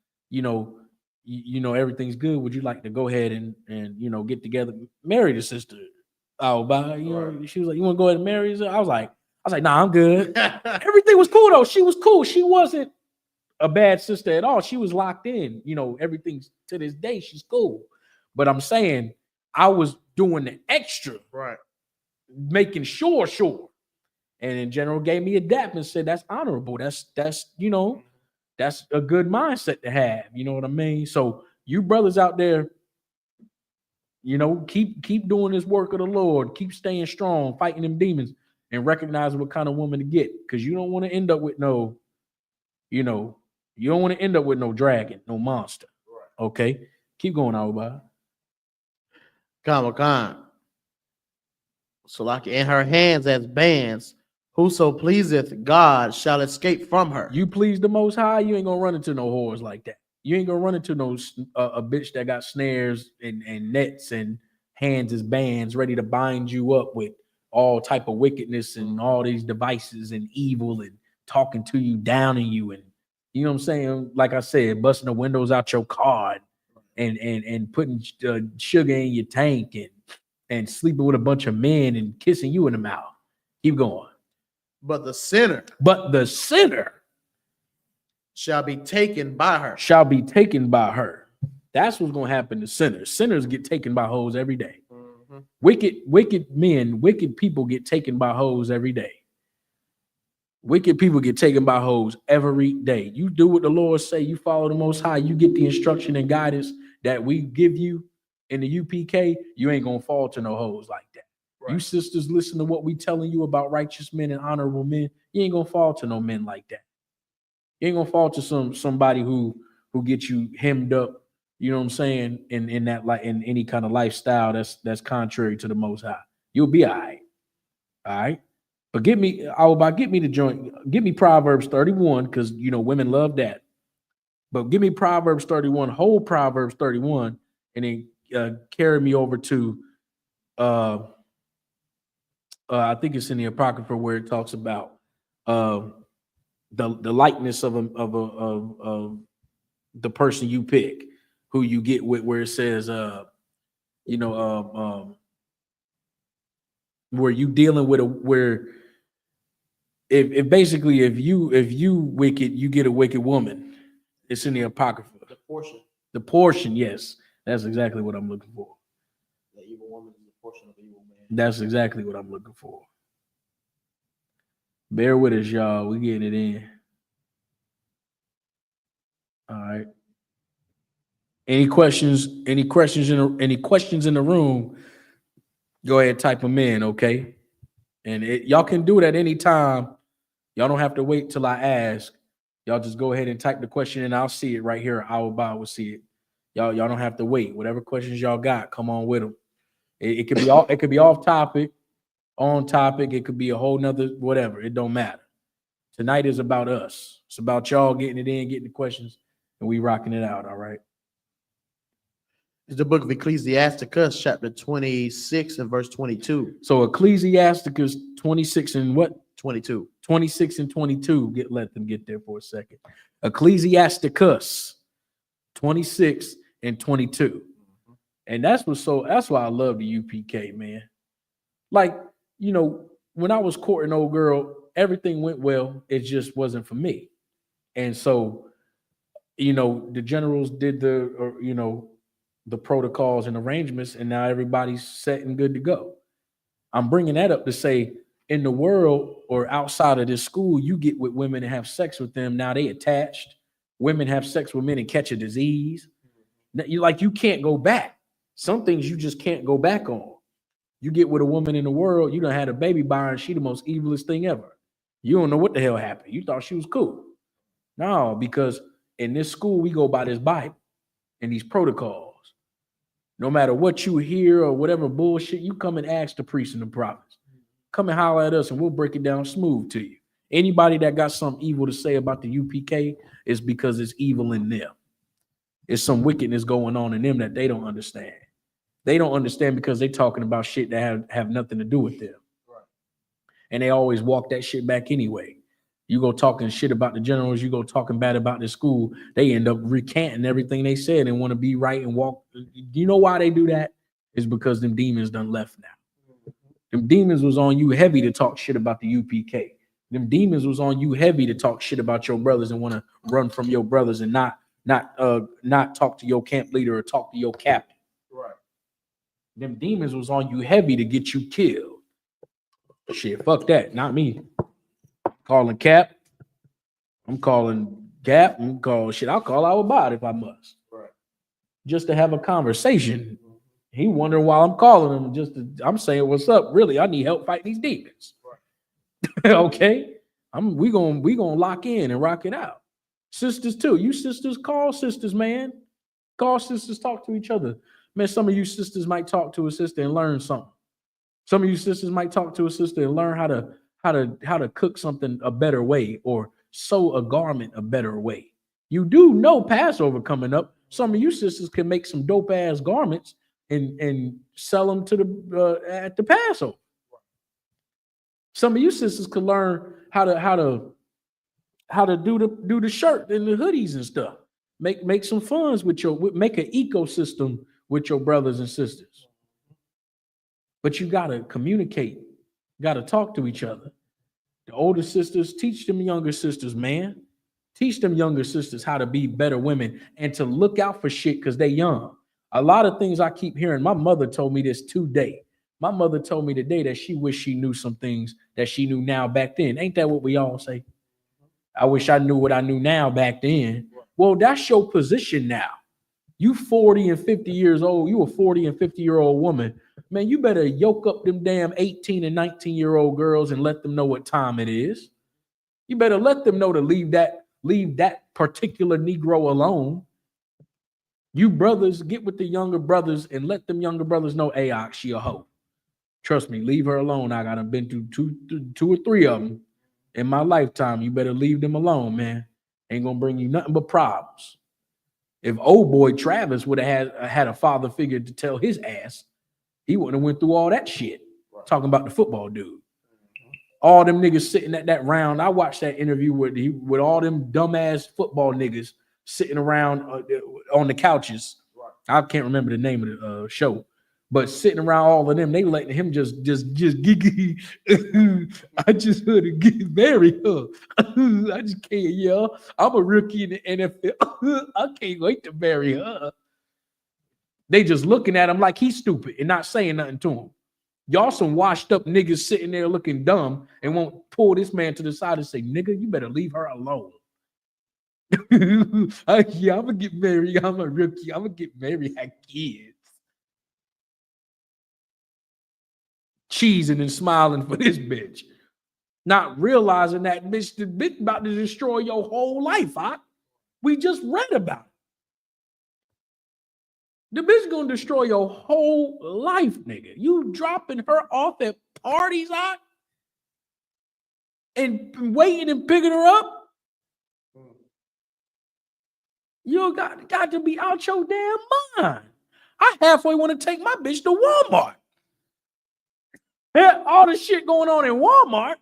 good. Would you like to go ahead and get together, marry the sister? Oh, but she was like, you want to go ahead and marry her? I was like, nah, I'm good. Everything was cool though. She was cool. She wasn't a bad sister at all. She was locked in. Everything to this day, she's cool. But I'm saying I was doing the extra, right, making sure. And in general, gave me a dap and said, that's honorable. That's a good mindset to have. You know what I mean? So you brothers out there, keep doing this work of the Lord. Keep staying strong, fighting them demons, and recognizing what kind of woman to get. Because you don't want to end up with you don't want to end up with no dragon, no monster. Right. Okay? Keep going, Alba. Khan. So like in her hands as bands, whoso pleaseth God shall escape from her. You please the Most High, you ain't gonna run into no whores like that. You ain't gonna run into no a bitch that got snares and nets and hands as bands ready to bind you up with all type of wickedness and all these devices and evil and talking to you, downing you, and you know what I'm saying? Like I said, busting the windows out your car and putting sugar in your tank and sleeping with a bunch of men and kissing you in the mouth. Keep going. But the sinner shall be taken by her. That's what's going to happen to sinners. Sinners get taken by hoes every day. Mm-hmm. Wicked men, wicked people get taken by hoes every day. Wicked people get taken by hoes every day. You do what the Lord say. You follow the Most High. You get the instruction and guidance that we give you in the UPK. You ain't going to fall to no hoes like that. Right. You sisters listen to what we telling you about righteous men and honorable men. You ain't going to fall to no men like that. You ain't going to fall to somebody who gets you hemmed up, you know what I'm saying, in that, like, in any kind of lifestyle that's contrary to the Most High. You'll be all right. All right. But get me the joint. Give me Proverbs 31, because women love that. But give me Proverbs 31, whole Proverbs 31, and then carry me over to I think it's in the Apocrypha where it talks about the likeness of the person you pick, who you get with, where it says where you dealing with where if basically if you wicked, you get a wicked woman. It's in the Apocrypha. The portion, yes. That's exactly what I'm looking for. The evil woman is the portion of the evil man. That's exactly what I'm looking for. Bear with us, y'all. We getting it in. All right. Any questions in the room Go ahead, type them in, okay? And y'all can do it at any time. Y'all don't have to wait till I ask. Y'all just go ahead and type the question and I'll see it right here. I will see it. Y'all don't have to wait. Whatever questions y'all got, come on with them. It could be all it could be off topic, on topic. It could be a whole nother whatever. It don't matter. Tonight is about us. It's about y'all getting it in, getting the questions, and we rocking it out. All right. It's the book of Ecclesiasticus, chapter 26 and verse 22. So Ecclesiasticus 26 and what? 22. 26 and 22. Let them get there for a second. Ecclesiasticus 26 and 22. And that's why I love the UPK, man. Like, when I was courting old girl, everything went well. It just wasn't for me. And so, the generals did the protocols and arrangements, and now everybody's set and good to go. I'm bringing that up to say, in the world or outside of this school, you get with women and have sex with them. Now they attached. Women have sex with men and catch a disease. You can't go back. Some things you just can't go back on. You get with a woman in the world, you done had a baby by her, and she the most evilest thing ever. You don't know what the hell happened. You thought she was cool. No, because in this school, we go by this Bible and these protocols. No matter what you hear or whatever bullshit, you come and ask the priests and the prophets. Come and holler at us and we'll break it down smooth to you. Anybody that got something evil to say about the UPK is because it's evil in them. It's some wickedness going on in them that they don't understand. They don't understand because they're talking about shit that have nothing to do with them. Right. And they always walk that shit back anyway. You go talking shit about the generals, you go talking bad about the school, they end up recanting everything they said and want to be right and walk. You know why they do that? It's because them demons done left now. Them demons was on you heavy to talk shit about the UPK. Them demons was on you heavy to talk shit about your brothers and want to run from your brothers and not talk to your camp leader or talk to your captain. Right. Them demons was on you heavy to get you killed. Shit, fuck that. Not me. Calling Cap. I'm calling Gap. I'll call our bot if I must. Right. Just to have a conversation. He wondering why I'm calling him. I'm saying, what's up? Really, I need help fighting these demons. Right. Okay. We gonna lock in and rock it out. Sisters too. You sisters, call sisters, man. Call sisters, talk to each other. Man, some of you sisters might talk to a sister and learn something. Some of you sisters might talk to a sister and learn how to cook something a better way or sew a garment a better way. You do know Passover coming up. Some of you sisters can make some dope ass garments and sell them to the at the Passover. Some of you sisters could learn how to do the shirt and the hoodies and stuff. Make some funds make an ecosystem with your brothers and sisters. But you gotta communicate, gotta talk to each other. The older sisters, teach them younger sisters, man. Teach them younger sisters how to be better women and to look out for shit because they young. A lot of things I keep hearing. My mother told me this today. My mother told me today that she wished she knew some things that she knew now back then. Ain't that what we all say? I wish I knew what I knew now back then. Well, that's your position now. You 40 and 50 years old. You a 40 and 50-year-old woman. Man, you better yoke up them damn 18 and 19-year-old girls and let them know what time it is. You better let them know to leave that particular Negro alone. You brothers, get with the younger brothers and let them younger brothers know, hey, she a hoe. Trust me, leave her alone. I got been through two or three of them in my lifetime. You better leave them alone, man. Ain't gonna bring you nothing but problems. If old boy Travis would have had a father figure to tell his ass, he wouldn't have went through all that shit. Right. Talking about the football dude. All them niggas sitting at that round. I watched that interview with all them dumbass football niggas sitting around on the couches. Right. I can't remember the name of the show, but sitting around all of them, they letting him just giggy. I just heard to marry her. I just can't, yo. I'm a rookie in the NFL. I can't wait to marry her. They just looking at him like he's stupid and not saying nothing to him. Y'all some washed up niggas sitting there looking dumb and won't pull this man to the side and say, nigga, you better leave her alone. Yeah, I'm gonna get married. I'm a rookie. I'm gonna get married. Have kids. cheesing and smiling for this bitch, not realizing that the bitch about to destroy your whole life. We just read about it. The bitch gonna destroy your whole life, nigga. You dropping her off at parties, and waiting and picking her up. You got to be out your damn mind. I halfway want to take my bitch to Walmart. All the shit going on in Walmart.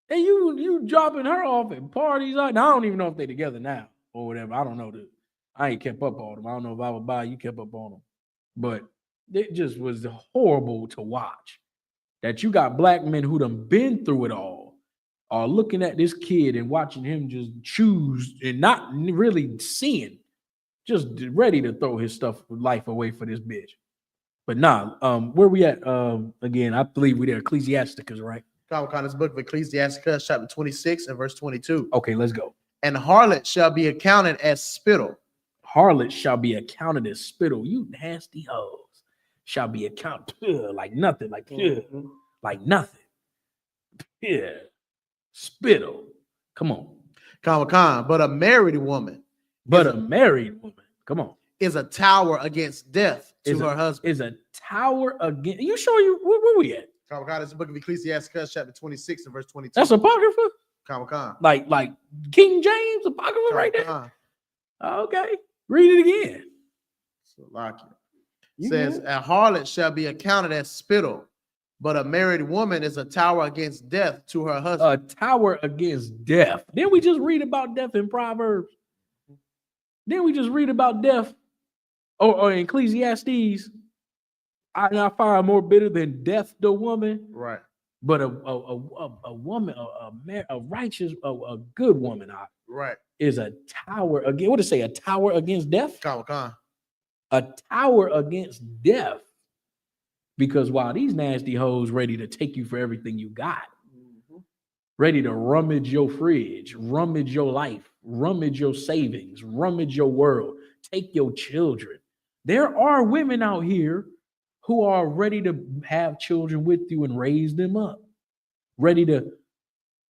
And you dropping her off at parties. Now, I don't even know if they together now or whatever. I don't know. I ain't kept up on them. I don't know if I would buy you kept up on them. But it just was horrible to watch. That you got black men who done been through it all are looking at this kid and watching him just choose and not really seeing, just ready to throw his life away for this bitch. But where we at? Again, I believe we there. Ecclesiasticus, right? This book of Ecclesiasticus, chapter 26 and verse 22. Okay, let's go. And harlot shall be accounted as spittle. Harlot shall be accounted as spittle. You nasty hoes shall be accounted like nothing, like nothing. Yeah, spittle. Come on. But a married woman. Come on. Is a tower against death to her husband. Is a tower against. You sure you where we at? This is the book of Ecclesiasticus, chapter 26 and verse 22. That's apocrypha? Like King James apocrypha right there? Okay. Read it again. Says, a harlot shall be accounted as spittle, but a married woman is a tower against death to her husband. A tower against death. Didn't we just read about death in Proverbs? Didn't we just read about death? Or in Ecclesiastes? I find more bitter than death the woman. Right. But a woman, a righteous, a good woman, right, is a tower against. What to say? A tower against death. A tower against death. Because while these nasty hoes ready to take you for everything you got, ready to rummage your fridge, rummage your life, rummage your savings, rummage your world, take your children. There are women out here who are ready to have children with you and raise them up, ready to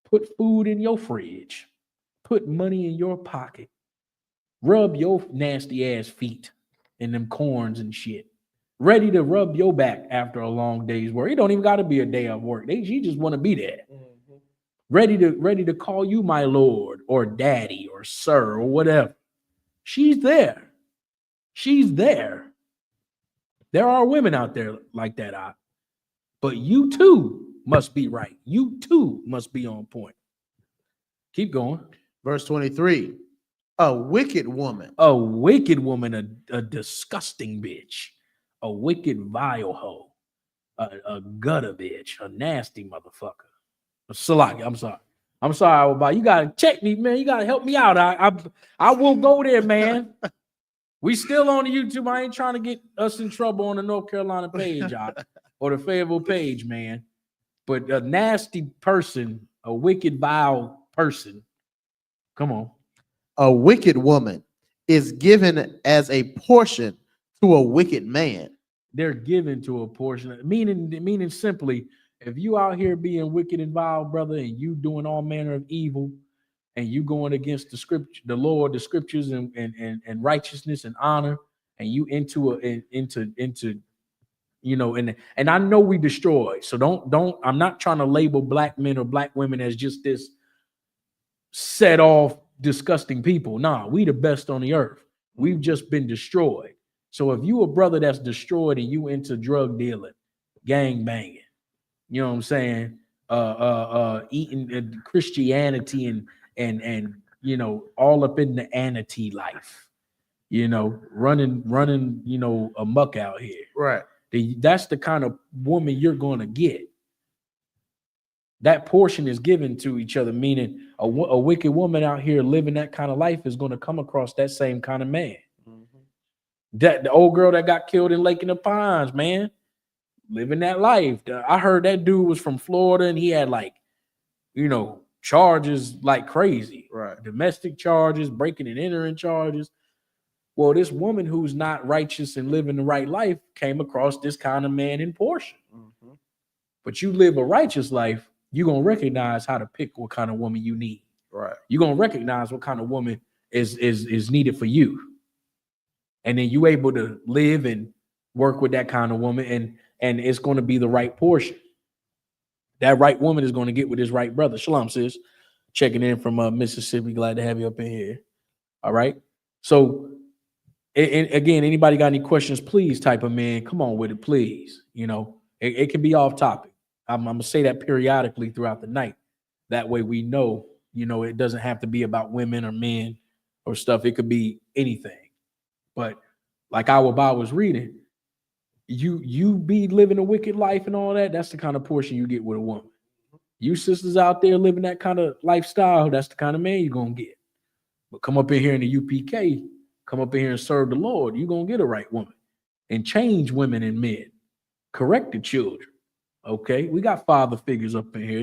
put food in your fridge, put money in your pocket, rub your nasty ass feet in them corns and shit, ready to rub your back after a long day's work. It don't even got to be a day of work. She just want to be there. Ready to call you my lord or daddy or sir or whatever. She's there. She's there. There are women out there like that, but you too must be right. You too must be on point. Keep going. Verse 23. A wicked woman. A wicked woman, a disgusting bitch. A wicked vile hoe. A gutter bitch. A nasty motherfucker. Salaki, I'm sorry. I'm sorry, Abba. You gotta check me, man. You gotta help me out. I will go there, man. We still on the YouTube. I ain't trying to get us in trouble on the North Carolina page or the Fayetteville page, man. But a nasty person, a wicked, vile person. Come on. A wicked woman is given as a portion to a wicked man. They're given to a portion, meaning simply, if you out here being wicked and vile, brother, and you doing all manner of evil, and you going against the scripture, the Lord, the scriptures, and righteousness and honor, and you into you know, and I know we destroy. So don't. I'm not trying to label black men or black women as just this set off disgusting people. Nah, we the best on the earth. We've just been destroyed. So if you a brother that's destroyed and you into drug dealing, gang banging, you know what I'm saying, eating Christianity and you know, all up in the anity life, you know, running, you know, amok out here. Right. That's the kind of woman you're going to get. That portion is given to each other, meaning a wicked woman out here living that kind of life is going to come across that same kind of man. That the old girl that got killed in Lake in the Pines, man, living that life. I heard that dude was from Florida and he had like, you know, charges like crazy. Right. Domestic charges, breaking and entering charges. Well, this woman who's not righteous and living the right life came across this kind of man in portion. Mhm. But you live a righteous life, you're gonna recognize how to pick what kind of woman you need. Right. You're gonna recognize what kind of woman is needed for you. And then you able to live and work with that kind of woman, and it's going to be the right portion. That right woman is going to get with his right brother. Shalom, sis. Checking in from Mississippi. Glad to have you up in here. All right. So, and again, anybody got any questions? Please type them in. Come on with it, please. You know, it can be off topic. I'm gonna say that periodically throughout the night. That way, we know. You know, it doesn't have to be about women or men or stuff. It could be anything. But like our Bob was reading, you be living a wicked life and all that. That's the kind of portion you get with a woman. You sisters out there living that kind of lifestyle, that's the kind of man you're gonna get. But come up in here in the UPK, come up in here and serve the Lord, you're gonna get a right woman and change women and men, correct the children. Okay, we got father figures up in here.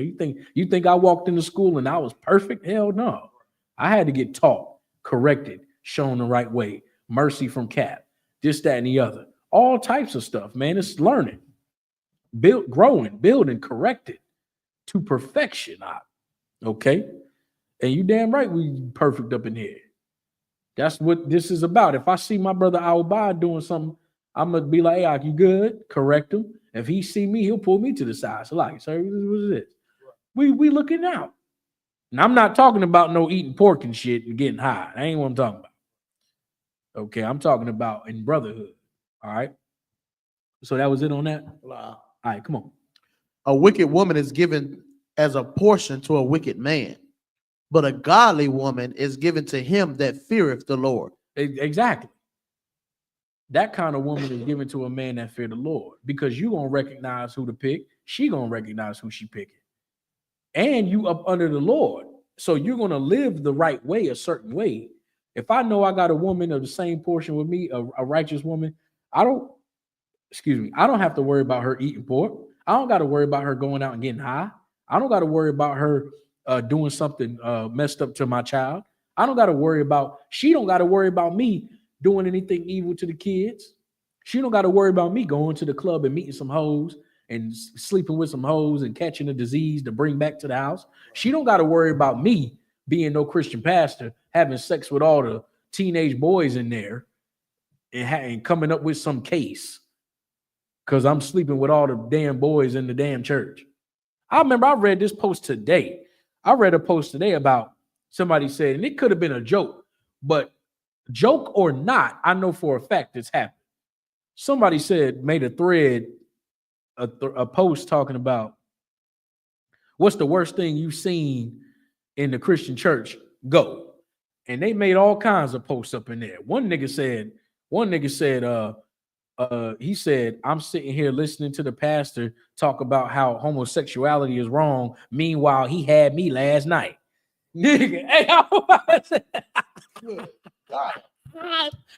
You think I walked into school and I was perfect? Hell no. I had to get taught, corrected, shown the right way, mercy from Cap, this, that, and the other. All types of stuff, man. It's learning, growing, building, corrected to perfection. Okay. And you damn right we perfect up in here. That's what this is about. If I see my brother I.S.U.P.K doing something, I'm gonna be like, hey, you good? Correct him. If he see me, he'll pull me to the side. So like, sir, what is this? We looking out. And I'm not talking about no eating pork and shit and getting high. That ain't what I'm talking about. Okay, I'm talking about in brotherhood. All right. So that was it on that. Wow. All right, come on. A wicked woman is given as a portion to a wicked man, but a godly woman is given to him that feareth the Lord. Exactly. That kind of woman is given to a man that fear the Lord, because you gonna recognize who to pick. She gonna recognize who she picking, and you up under the Lord, so you're gonna live the right way, a certain way. If I know I got a woman of the same portion with me, a righteous woman, I don't. Excuse me. I don't have to worry about her eating pork. I don't got to worry about her going out and getting high. I don't got to worry about her doing something messed up to my child. I don't got to worry about. She don't got to worry about me doing anything evil to the kids. She don't got to worry about me going to the club and meeting some hoes and sleeping with some hoes and catching a disease to bring back to the house. She don't got to worry about me being no Christian pastor, having sex with all the teenage boys in there and coming up with some case because I'm sleeping with all the damn boys in the damn church. I remember I read this post today. I read a post today about somebody said, and it could have been a joke, but joke or not, I know for a fact it's happened. Somebody said, made a thread, a post talking about what's the worst thing you've seen in the Christian church? Go. And they made all kinds of posts up in there. One nigga said, he said, I'm sitting here listening to the pastor talk about how homosexuality is wrong. Meanwhile, he had me last night. Nigga, hey,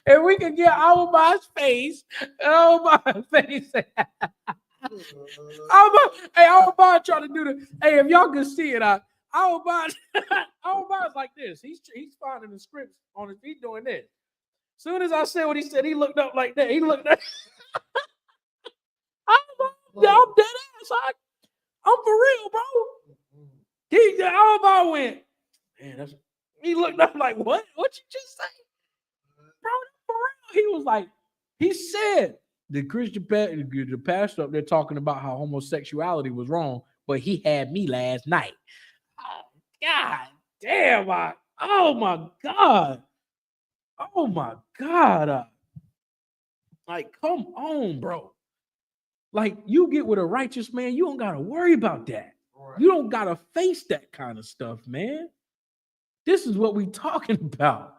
and we can get Alba's face. Alba's face. Alba trying to do the. Hey, if y'all can see it, Alba's like this. He's finding the scripts on his feet doing this. Soon as I said what he said, he looked up like that. He looked up. I'm dead ass. I'm for real, bro. Alba went. Man, he looked up like, what? What you just say? Bro, for real. He was like, he said the Christian the pastor up there talking about how homosexuality was wrong, but he had me last night. Oh, God damn. Oh my God. Oh my God. Like, come on, bro. Like, you get with a righteous man, you don't gotta worry about that. Right. You don't gotta face that kind of stuff, man. This is what we talking about.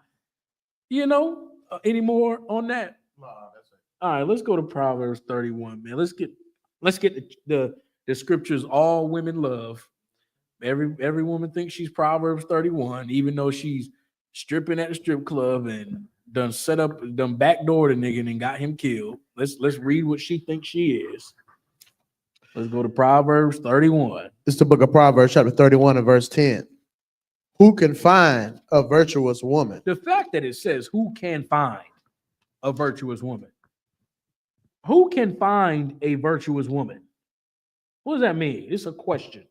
You know, any more on that? No, that's it. All right, let's go to Proverbs 31, man. Let's get the scriptures all women love. Every woman thinks she's Proverbs 31, even though she's stripping at the strip club and done backdoor the nigga and got him killed. Let's read what she thinks she is. Let's go to Proverbs 31. It's the book of Proverbs, chapter 31 and verse 10. Who can find a virtuous woman? The fact that it says who can find, a virtuous woman? Who can find a virtuous woman? What does that mean? It's a question.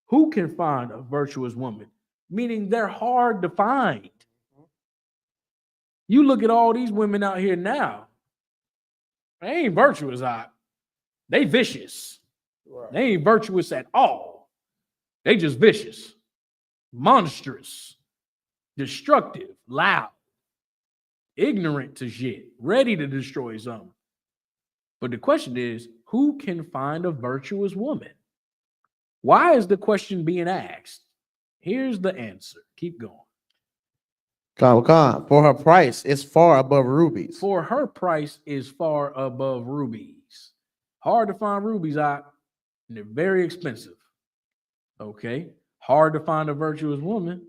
Who can find a virtuous woman? Meaning they're hard to find. You look at all these women out here now, they ain't virtuous, they vicious. Right. They ain't virtuous at all. They just vicious, monstrous, destructive, loud, ignorant to shit, ready to destroy something. But the question is, who can find a virtuous woman? Why is the question being asked? Here's the answer. Keep going. For her price is far above rubies. For her price is far above rubies. Hard to find rubies, and they're very expensive. Okay. Hard to find a virtuous woman.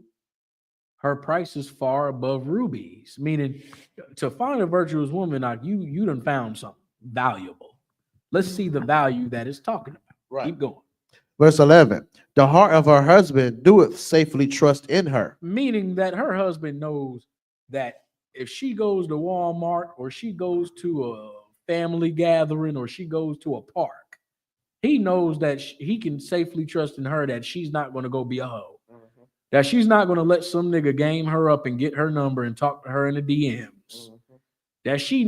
Her price is far above rubies. Meaning, to find a virtuous woman, you done found something valuable. Let's see the value that it's talking about. Right. Keep going. Verse 11. The heart of her husband doeth safely trust in her. Meaning that her husband knows that if she goes to Walmart or she goes to a family gathering or she goes to a park, he knows that he can safely trust in her that she's not going to go be a hoe. Mm-hmm. That she's not going to let some nigga game her up and get her number and talk to her in the DMs. Mm-hmm. That he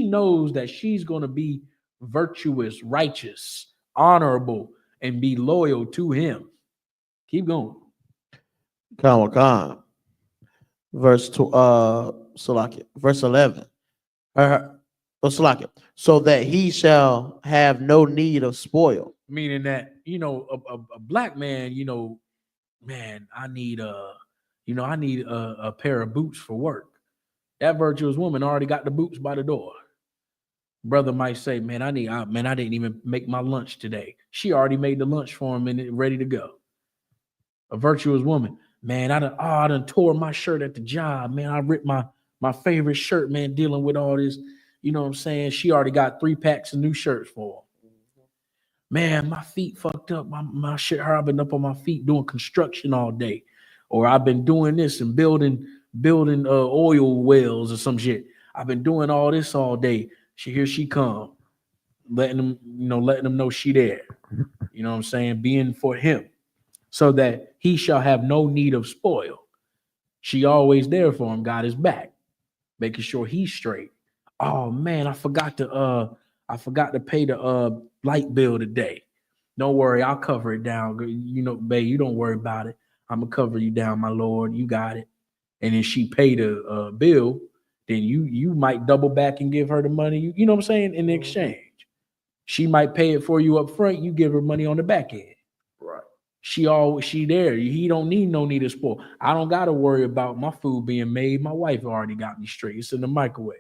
knows that she's going to be virtuous, righteous, honorable, and be loyal to him. Keep going. Verse 11. So that he shall have no need of spoil. Meaning that, a black man, man, I need a pair of boots for work. That virtuous woman already got the boots by the door. Brother might say, man, I didn't even make my lunch today. She already made the lunch for him and ready to go. A virtuous woman, man, I done tore my shirt at the job, man. I ripped my favorite shirt, man, dealing with all this. You know what I'm saying? She already got 3 packs of new shirts for him. Man, my feet fucked up. My shit hurt. I've been up on my feet doing construction all day. Or I've been doing this and building oil wells or some shit. I've been doing all this all day. Here she come, letting them know she there. You know what I'm saying? Being for him, so that he shall have no need of spoil. She always there for him, got his back, making sure he's straight. Oh man, I forgot to pay the light bill today. Don't worry, I'll cover it down. Babe, you don't worry about it. I'm gonna cover you down, my lord. You got it. And then she paid a bill. Then you might double back and give her the money, you know what I'm saying, in exchange. She might pay it for you up front, you give her money on the back end. Right. She there. He don't need no need of spoil. I don't gotta worry about my food being made. My wife already got me straight. It's in the microwave.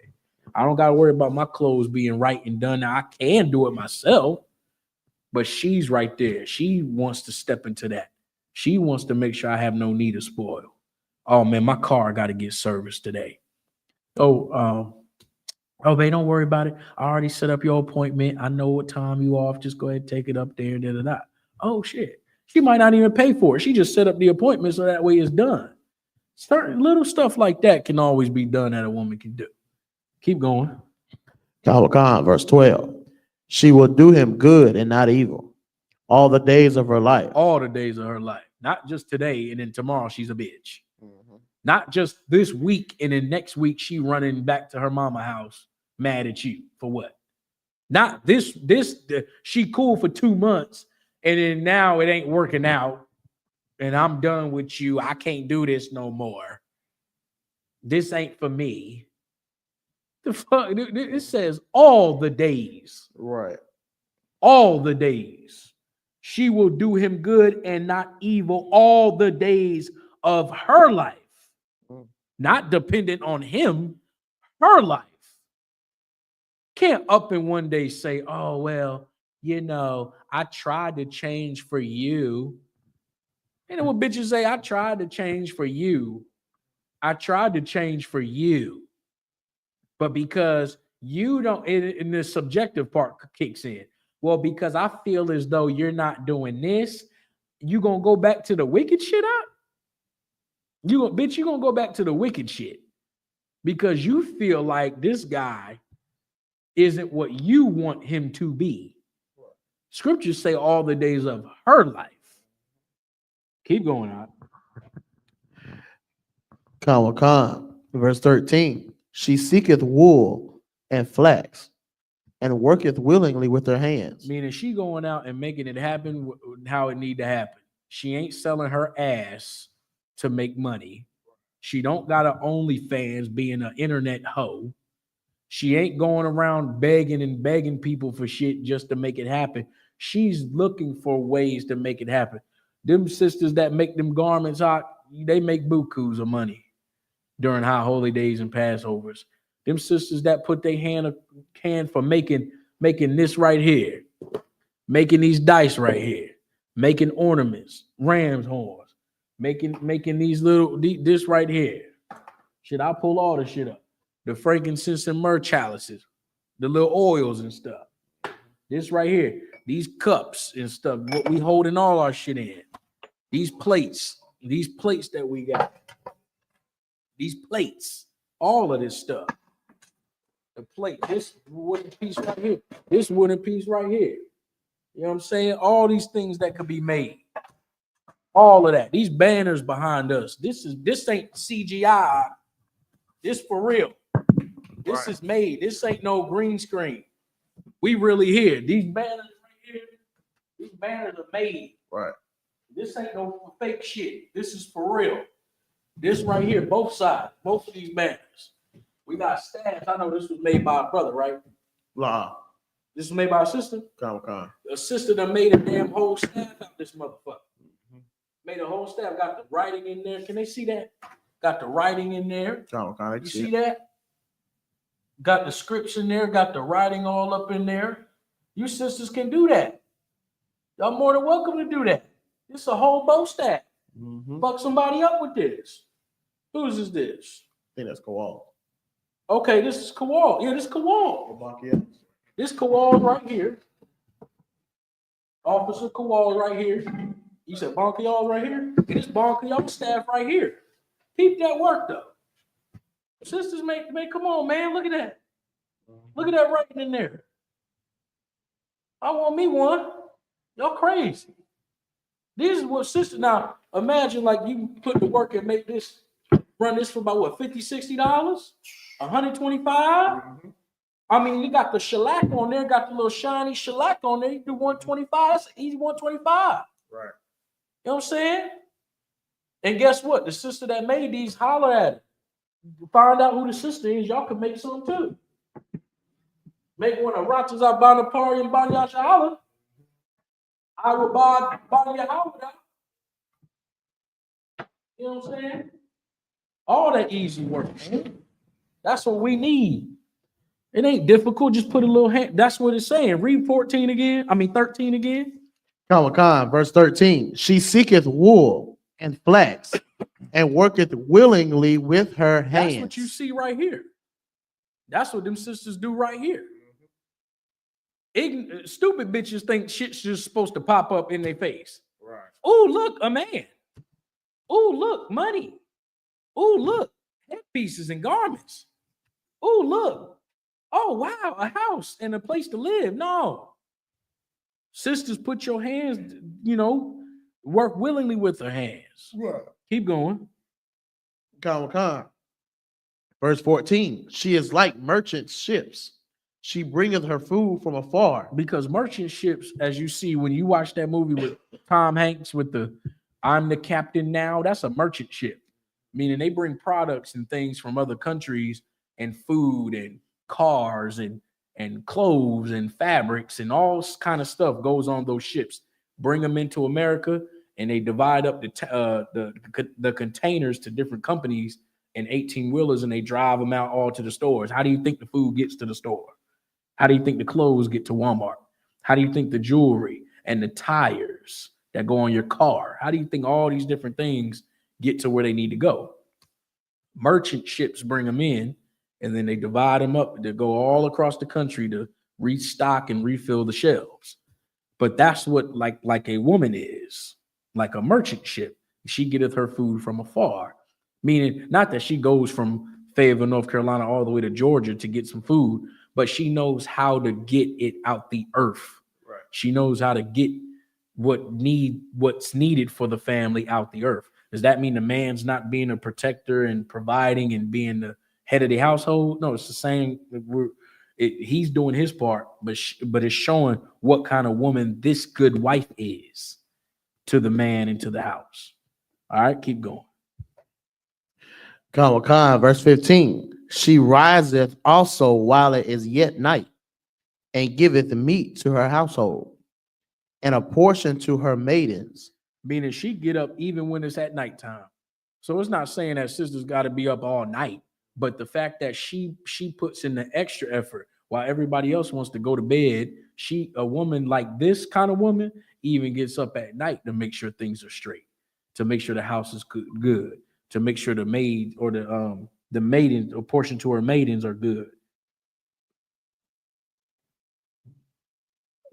I don't gotta worry about my clothes being right and done. Now I can do it myself, but she's right there. She wants to step into that. She wants to make sure I have no need of spoil. Oh man, my car got to get serviced today. Oh, babe, don't worry about it. I already set up your appointment. I know what time you off. Just go ahead and take it up there. Da, da, da. Oh shit. She might not even pay for it. She just set up the appointment so that way it's done. Certain little stuff like that can always be done that a woman can do. Keep going. Verse 12. She will do him good and not evil all the days of her life. All the days of her life. Not just today and then tomorrow she's a bitch. Mm-hmm. Not just this week and then next week she running back to her mama house mad at you for what? Not this she cool for 2 months and then now it ain't working out and I'm done with you. I can't do this no more. This ain't for me. The fuck? It says all the days. Right. All the days. She will do him good and not evil all the days of her life. Not dependent on him, her life. Can't up in one day say, oh, well, I tried to change for you. You know what bitches say? I tried to change for you. I tried to change for you. But because you don't, and the subjective part kicks in. Well, because I feel as though you're not doing this, you gonna go back to the wicked shit up? You're gonna go back to the wicked shit. because you feel like this guy isn't what you want him to be. Scriptures say all the days of her life. Keep going on. Verse 13. She seeketh wool and flax, and worketh willingly with her hands. Meaning she going out and making it happen how it need to happen. She ain't selling her ass to make money. She don't got a OnlyFans being an internet hoe. She ain't going around begging and begging people for shit just to make it happen. She's looking for ways to make it happen. Them sisters that make them garments hot, they make bukus of money during high holy days and Passovers. Them sisters that put their hand for making this right here, making these dice right here, making ornaments, ram's horns, making these this right here. Shit, I pull all the shit up. The frankincense and myrrh chalices, the little oils and stuff. This right here, these cups and stuff, what we holding all our shit in. These plates that we got. These plates, all of this stuff. The plate, this wooden piece right here, this wooden piece right here. You know what I'm saying? All these things that could be made. All of that. These banners behind us. This ain't CGI. This for real. This is made. This ain't no green screen. We really here. These banners right here, these banners are made. Right. This ain't no fake shit. This is for real. This right here, both sides, both of these banners. We got staffs. I know this was made by a brother, right? Nah. This was made by a sister. Con. A sister that made a damn whole staff out this motherfucker. Made a whole staff. Got the writing in there. Can they see that? Got the writing in there. Con. You see that? Got the scripts in there. Got the writing all up in there. You sisters can do that. Y'all more than welcome to do that. It's a whole bow staff. Fuck somebody up with this. Whose is this? I think that's Kowal. Okay, this is Kowal. Yeah, this is Kowal. Yeah. This Kowal right here. Officer Kowal right here. You said Bonkial right here? And this Bonkial staff right here. Keep that work though. Sisters, man, come on, man. Look at that. Look at that writing in there. I want me one. Y'all crazy. This is what sisters. Now, imagine like you put the work and make this, run this for about what, $50, $60? $125? I mean, you got the shellac on there, got the little shiny shellac on there. You do 125, it's easy 125. Right. You know what I'm saying? And guess what? The sister that made these, holler at it. Find out who the sister is. Y'all can make some too. Make one of Rochas Banapari and Banyasha holler. I will buy your house out. You know what I'm saying? All that easy work, man. That's what we need. It ain't difficult. Just put a little hand. That's what it's saying. Read 13 again. 13 again. Verse 13. She seeketh wool and flax and worketh willingly with her hands. That's what you see right here. That's what them sisters do right here. Stupid bitches think shit's just supposed to pop up in their face. Right. Oh, look, a man. Oh, look, money. Oh, look, headpieces and garments. Oh, look. Oh, wow, a house and a place to live. No. Sisters, put your hands, work willingly with her hands. Right. Keep going. Verse 14. She is like merchant ships. She bringeth her food from afar. Because merchant ships, as you see when you watch that movie with Tom Hanks with the I'm the captain now, that's a merchant ship. Meaning they bring products and things from other countries and food and cars and clothes and fabrics and all kind of stuff goes on those ships. Bring them into America and they divide up the containers to different companies and 18-wheelers and they drive them out all to the stores. How do you think the food gets to the store? How do you think the clothes get to Walmart? How do you think the jewelry and the tires that go on your car? How do you think all these different things get to where they need to go? Merchant ships bring them in and then they divide them up to go all across the country to restock and refill the shelves. But that's what like a woman is, like a merchant ship. She getteth her food from afar, meaning not that she goes from Fayetteville, North Carolina, all the way to Georgia to get some food, but she knows how to get it out the earth. Right. She knows how to get what's needed for the family out the earth. Does that mean the man's not being a protector and providing and being the head of the household? No, it's the same. He's doing his part, but it's showing what kind of woman this good wife is to the man and to the house. All right, keep going. Verse 15. She riseth also while it is yet night, and giveth meat to her household, and a portion to her maidens. Meaning she get up even when it's at nighttime. So it's not saying that sisters got to be up all night, but the fact that she puts in the extra effort while everybody else wants to go to bed, a woman like this kind of woman even gets up at night to make sure things are straight, to make sure the house is good, to make sure the maid or the maidens, a portion to her maidens are good.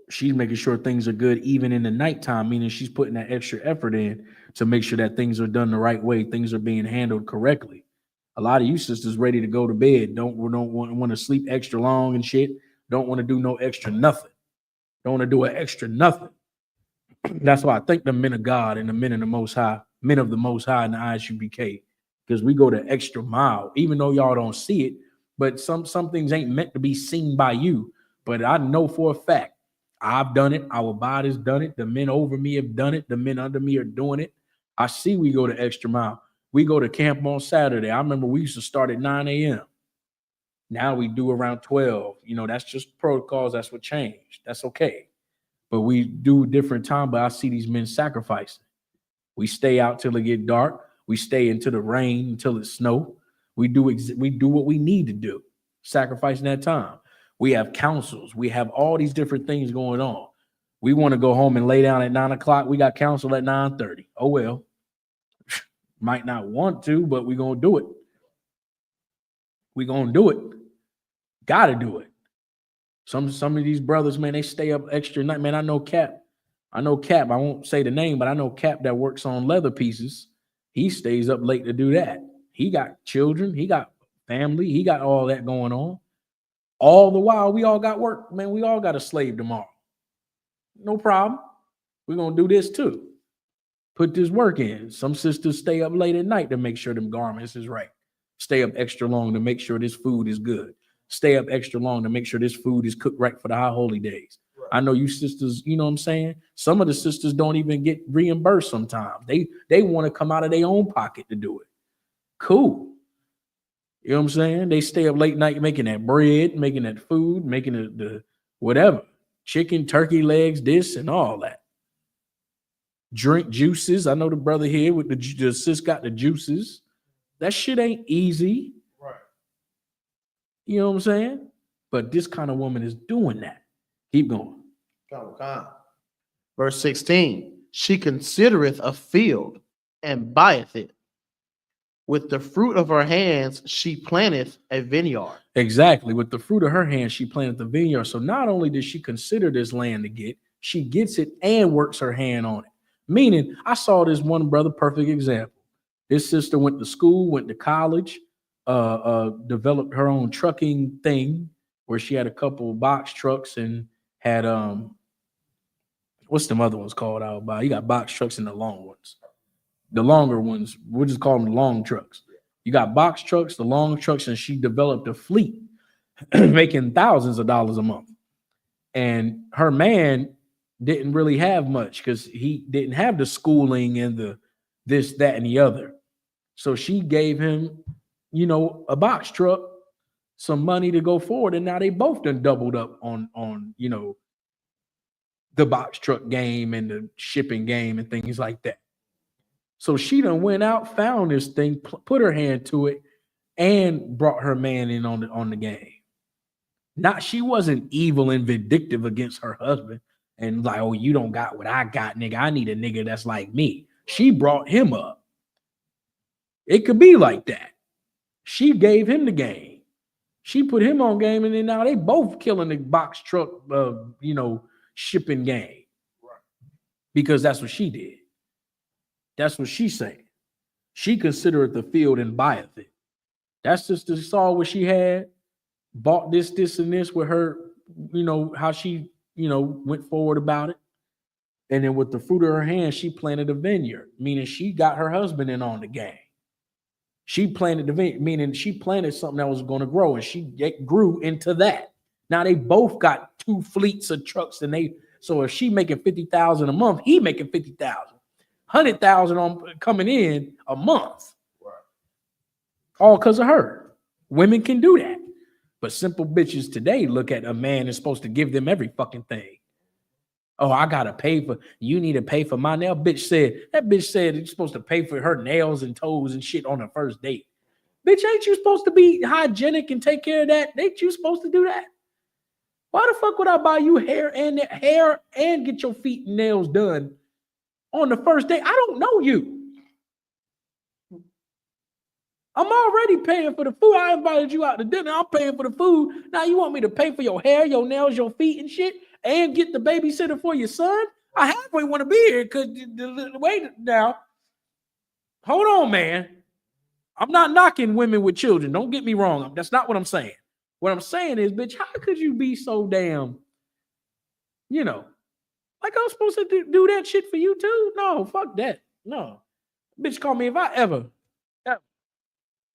She's making sure things are good even in the nighttime, meaning she's putting that extra effort in to make sure that things are done the right way, things are being handled correctly. A lot of you sisters ready to go to bed, don't want to sleep extra long and shit, don't want to do no extra nothing, don't want to do an extra nothing. That's why I thank the men of God and the men of the Most High, men of the Most High in the I.S.U.P.K, because we go the extra mile, even though y'all don't see it. But some things ain't meant to be seen by you. But I know for a fact, I've done it. Our body's done it. The men over me have done it. The men under me are doing it. I see we go the extra mile. We go to camp on Saturday. I remember we used to start at 9 a.m. Now we do around 12. You know, that's just protocols. That's what changed. That's okay. But we do different time. But I see these men sacrificing. We stay out till it get dark. We stay into the rain until it snow. We do what we need to do, sacrificing that time. We have councils. We have all these different things going on. We want to go home and lay down at 9 o'clock. We got council at 9:30. Oh, well, might not want to, but we're going to do it. We're going to do it. Got to do it. Some of these brothers, man, they stay up extra night. Man, I know Cap. I won't say the name, but I know Cap that works on leather pieces. He stays up late to do that. He got children. He got family. He got all that going on. All the while, we all got work. Man, we all got a slave tomorrow. No problem. We're going to do this too. Put this work in. Some sisters stay up late at night to make sure them garments is right. Stay up extra long to make sure this food is good. Stay up extra long to make sure this food is cooked right for the high holy days. Right. I know you sisters, you know what I'm saying? Some of the sisters don't even get reimbursed sometimes. They want to come out of their own pocket to do it. Cool. You know what I'm saying? They stay up late night making that bread, making that food, making the whatever. Chicken, turkey legs, this and all that. Drink juices. I know the brother here with the sis got the juices. That shit ain't easy. Right. You know what I'm saying? But this kind of woman is doing that. Keep going. Verse 16. She considereth a field and buyeth it. With the fruit of her hands, she planteth a vineyard. Exactly. With the fruit of her hands, she planted the vineyard. So not only does she consider this land to get, she gets it and works her hand on it. Meaning, I saw this one brother, perfect example. His sister went to school, went to college, developed her own trucking thing where she had a couple of box trucks and had what's them other ones called out by? You got box trucks and the long ones. The longer ones, we'll just call them the long trucks. You got box trucks, the long trucks, and she developed a fleet making thousands of dollars a month. And her man didn't really have much because he didn't have the schooling and the this, that, and the other. So she gave him, a box truck, some money to go forward. And now they both done doubled up on the box truck game and the shipping game and things like that. So she done went out, found this thing, put her hand to it, and brought her man in on the game. She wasn't evil and vindictive against her husband and like, oh, you don't got what I got, nigga. I need a nigga that's like me. She brought him up. It could be like that. She gave him the game. She put him on game, and then now they both killing the box truck, shipping game. Right. Because that's what she did. That's what she's saying. She considereth the field and buyeth it. That sister saw what she had, bought this, and this with her, how she, went forward about it. And then with the fruit of her hand, she planted a vineyard, meaning she got her husband in on the game. She planted the vineyard, meaning she planted something that was going to grow, and she grew into that. Now they both got 2 fleets of trucks, so if she making 50,000 a month, he making 50,000, 100,000 on coming in a month, all because of her. Women can do that, but simple bitches today look at a man is supposed to give them every fucking thing. Oh, I gotta pay for. You need to pay for my nail. That bitch said you're supposed to pay for her nails and toes and shit on the first date. Bitch, ain't you supposed to be hygienic and take care of that? Ain't you supposed to do that? Why the fuck would I buy you hair and get your feet and nails done on the first date? I don't know you. I'm already paying for the food. I invited you out to dinner. I'm paying for the food. Now you want me to pay for your hair, your nails, your feet and shit, and get the babysitter for your son? I halfway want to be here because wait now. Hold on, man. I'm not knocking women with children. Don't get me wrong. That's not what I'm saying. What I'm saying is, bitch, how could you be so damn, like I'm supposed to do that shit for you too? No, fuck that. No. Bitch, call me if I ever.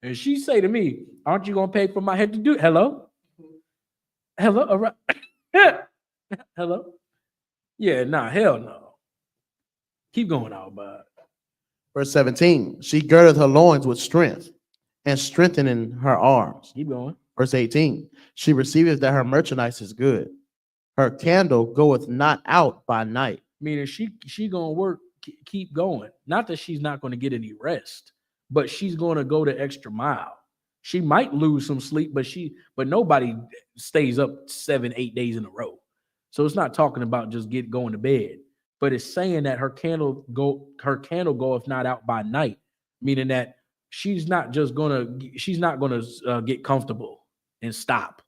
And she say to me, aren't you going to pay for my head to do it? Hello? Hello? All right. Hello? Yeah, nah, hell no. Keep going out, bud. Verse 17, she girdeth her loins with strength and strengthening her arms. Keep going. Verse 18, she receiveth that her merchandise is good. Her candle goeth not out by night. Meaning she going to work, keep going. Not that she's not going to get any rest, but she's going to go the extra mile. She might lose some sleep, but nobody stays up 7-8 days in a row. So it's not talking about just going to bed, but it's saying that her candle goeth not out by night, meaning that she's not going to get comfortable and stop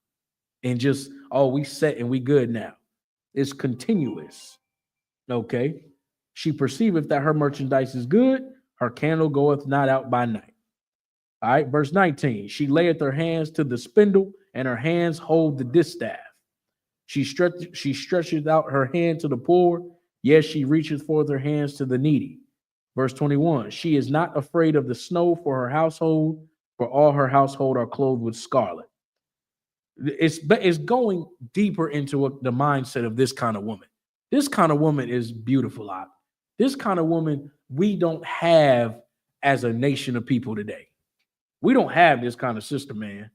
and just, we set and we good now. It's continuous. Okay. She perceiveth that her merchandise is good. Her candle goeth not out by night. All right. Verse 19. She layeth her hands to the spindle, and her hands hold the distaff. She stretcheth out her hand to the poor. Yes, she reacheth forth her hands to the needy. Verse 21. She is not afraid of the snow for her household, for all her household are clothed with scarlet. It's going deeper into the mindset of this kind of woman. This kind of woman is beautiful. This kind of woman we don't have as a nation of people today. We don't have this kind of sister, man,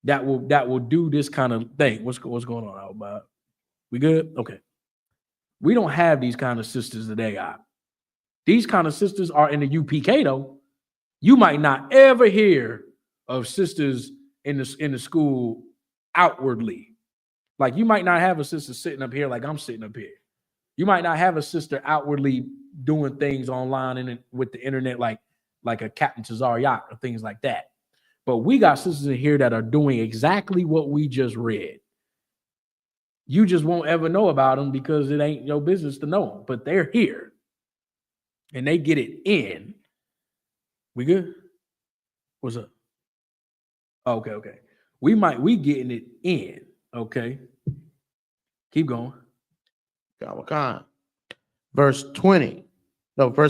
that will do this kind of thing. What's going on, Albert? We good? Okay. We don't have these kind of sisters today. These kind of sisters are in the I.S.U.P.K. though. You might not ever hear of sisters in the school outwardly. Like you might not have a sister sitting up here like I'm sitting up here. You might not have a sister outwardly doing things online and with the internet like a Captain Tazar yacht or things like that. But we got sisters in here that are doing exactly what we just read. You just won't ever know about them because it ain't your business to know them. But they're here and they get it in. We good? What's up? Okay. We getting it in. Okay. Keep going. Verse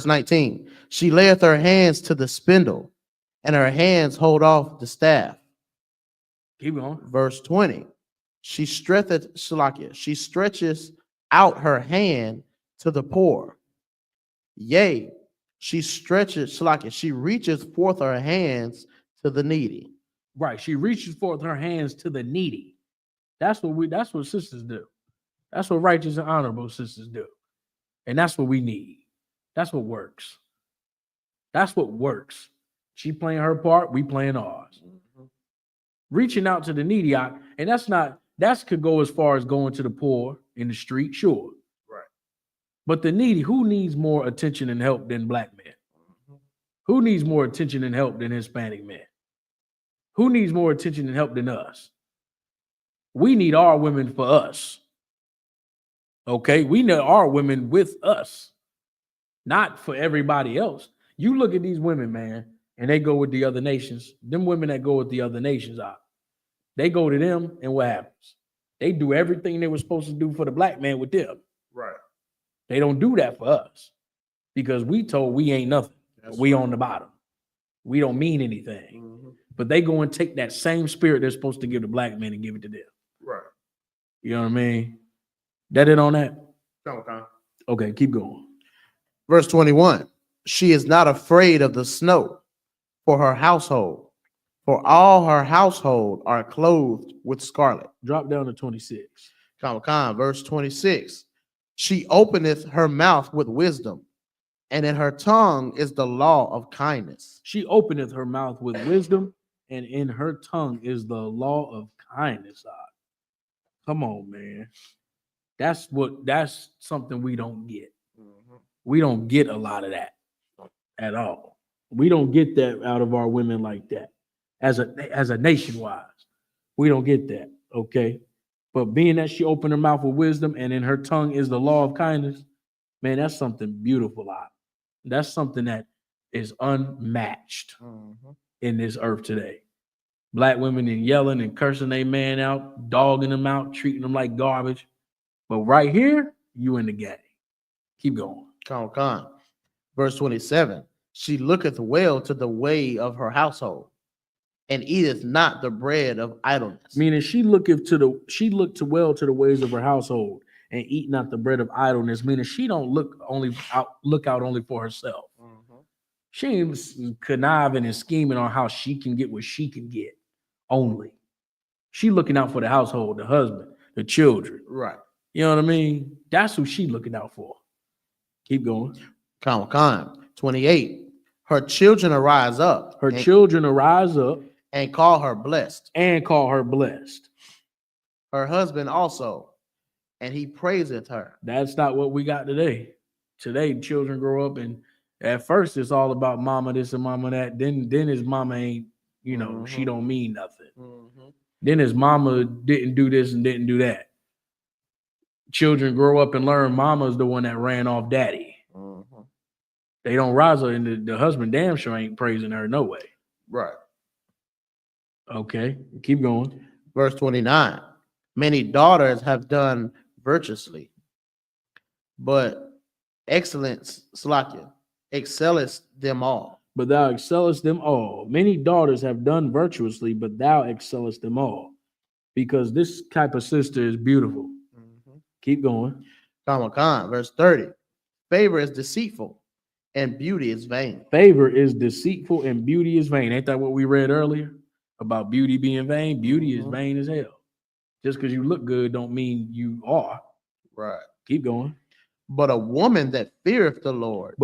19. She layeth her hands to the spindle, and her hands hold off the staff. Keep going. Verse 20. She stretches out her hand to the poor. Yea, she reaches forth her hands to the needy. Right. She reaches forth her hands to the needy. That's what sisters do. That's what righteous and honorable sisters do. And that's what we need. That's what works. That's what works. She playing her part, we playing ours. Mm-hmm. Reaching out to the needy, and that could go as far as going to the poor in the street, sure. Right. But the needy, who needs more attention and help than black men? Mm-hmm. Who needs more attention and help than Hispanic men? Who needs more attention and help than us? We need our women for us. Okay, we need our women with us, not for everybody else. You look at these women, man. and they go with the other nations, them women that go with the other nations are, they go to them, and what happens? They do everything they were supposed to do for the black man with them. Right. They don't do that for us because we told we ain't nothing. We on the bottom. We don't mean anything. Mm-hmm. But they go and take that same spirit they're supposed to give the black man and give it to them. Right. You know what I mean? That it on that? Okay. Okay, keep going. Verse 21. She is not afraid of the snow for her household, for all her household are clothed with scarlet. Drop down to 26. Verse 26. She openeth her mouth with wisdom, and in her tongue is the law of kindness. She openeth her mouth with wisdom, and in her tongue is the law of kindness. Come on, man. That's something we don't get. We don't get a lot of that at all. We don't get that out of our women like that. As a nationwide, we don't get that. Okay. But being that she opened her mouth with wisdom and in her tongue is the law of kindness, man, that's something beautiful. That's something that is unmatched in this earth today. Black women and yelling and cursing their man out, dogging them out, treating them like garbage. But right here, you in the game. Keep going. Verse 27. She looketh well to the way of her household, and eateth not the bread of idleness. Meaning she looked well to the ways of her household and eat not the bread of idleness. Meaning she don't look out only for herself. She ain't conniving and scheming on how she can get what she can get only. She looking out for the household, the husband, the children. Right. You know what I mean? That's who she looking out for. Keep going. 28. Her children arise up. Children arise up. And call her blessed. Her husband also, and he praiseth her. That's not what we got today. Today, children grow up and at first it's all about mama this and mama that. Then his mama ain't, she don't mean nothing. Then his mama didn't do this and didn't do that. Children grow up and learn mama's the one that ran off daddy. They don't rise up, and the husband damn sure ain't praising her no way. Right. Okay, keep going. Verse 29. Many daughters have done virtuously, but excellence, Salakia, excellest them all. But thou excellest them all. Many daughters have done virtuously, but thou excellest them all. Because this type of sister is beautiful. Keep going. Verse 30. Favor is deceitful, and beauty is vain. Favor is deceitful, and beauty is vain. Ain't that what we read earlier about beauty being vain? Beauty is vain as hell. Just because you look good don't mean you are. Right. Keep going. But a woman that feareth the Lord.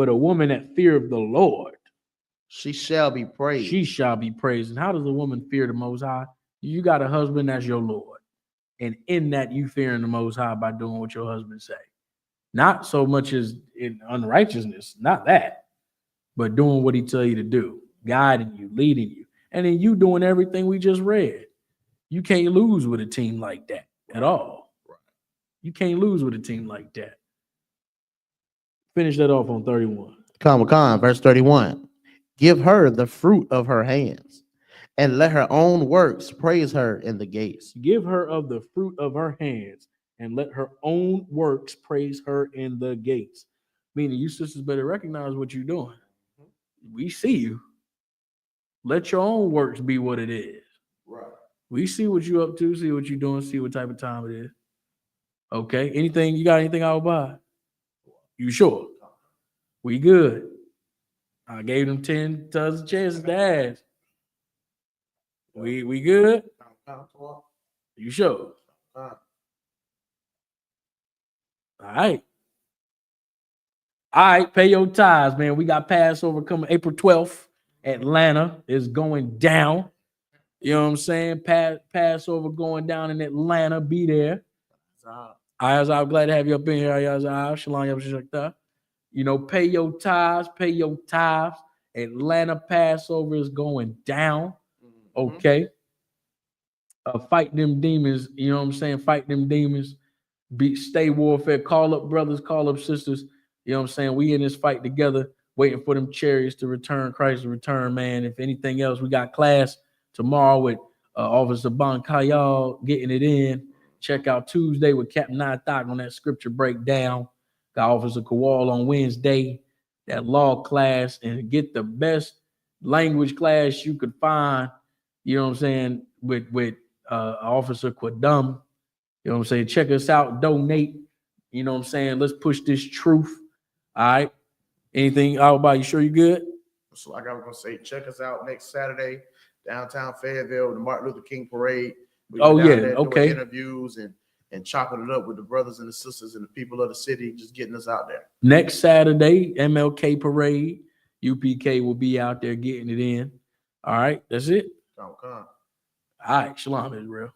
She shall be praised. She shall be praised. And how does a woman fear the Most High? You got a husband that's your Lord. And in that, you fearing the Most High by doing what your husband say. Not so much as in unrighteousness, not that, but doing what he tell you to do, guiding you, leading you. And then you doing everything we just read. You can't lose with a team like that at all. You can't lose with a team like that. Finish that off on 31. Verse 31. Give her the fruit of her hands, and let her own works praise her in the gates. Give her of the fruit of her hands, and let her own works praise her in the gates. Meaning you sisters better recognize what you're doing. We see you. Let your own works be what it is. Right. We see what you're up to, see what you're doing, see what type of time it is. Okay. You got anything I would buy? You sure? We good. I gave them 10 tons of chances to ask. We good? You sure? All right. All right, pay your tithes, man. We got Passover coming April 12th. Atlanta is going down. You know what I'm saying? Passover going down in Atlanta. Be there. I'm glad to have you up in here. Shalom. Pay your tithes. Atlanta Passover is going down. Okay. Fight them demons. You know what I'm saying? Fight them demons. Stay warfare. Call up brothers. Call up sisters. You know what I'm saying? We in this fight together. waiting for them chariots to return, Christ to return, man. If anything else, we got class tomorrow with Officer Bankayal getting it in. Check out Tuesday with Captain Nathak on that scripture breakdown. Got Officer Kowal on Wednesday, that law class, and get the best language class you could find, you know what I'm saying, with Officer Quadum. You know what I'm saying? Check us out, donate. You know what I'm saying? Let's push this truth. All right. Anything out about you? Sure you good? So like I was gonna say, check us out next Saturday, downtown Fayetteville, the Martin Luther King parade. We Oh, down yeah, there okay. doing interviews and chopping it up with the brothers and the sisters and the people of the city, just getting us out there. Next Saturday, MLK parade. UPK will be out there getting it in. All right, that's it. Come. All right, shalom, Israel.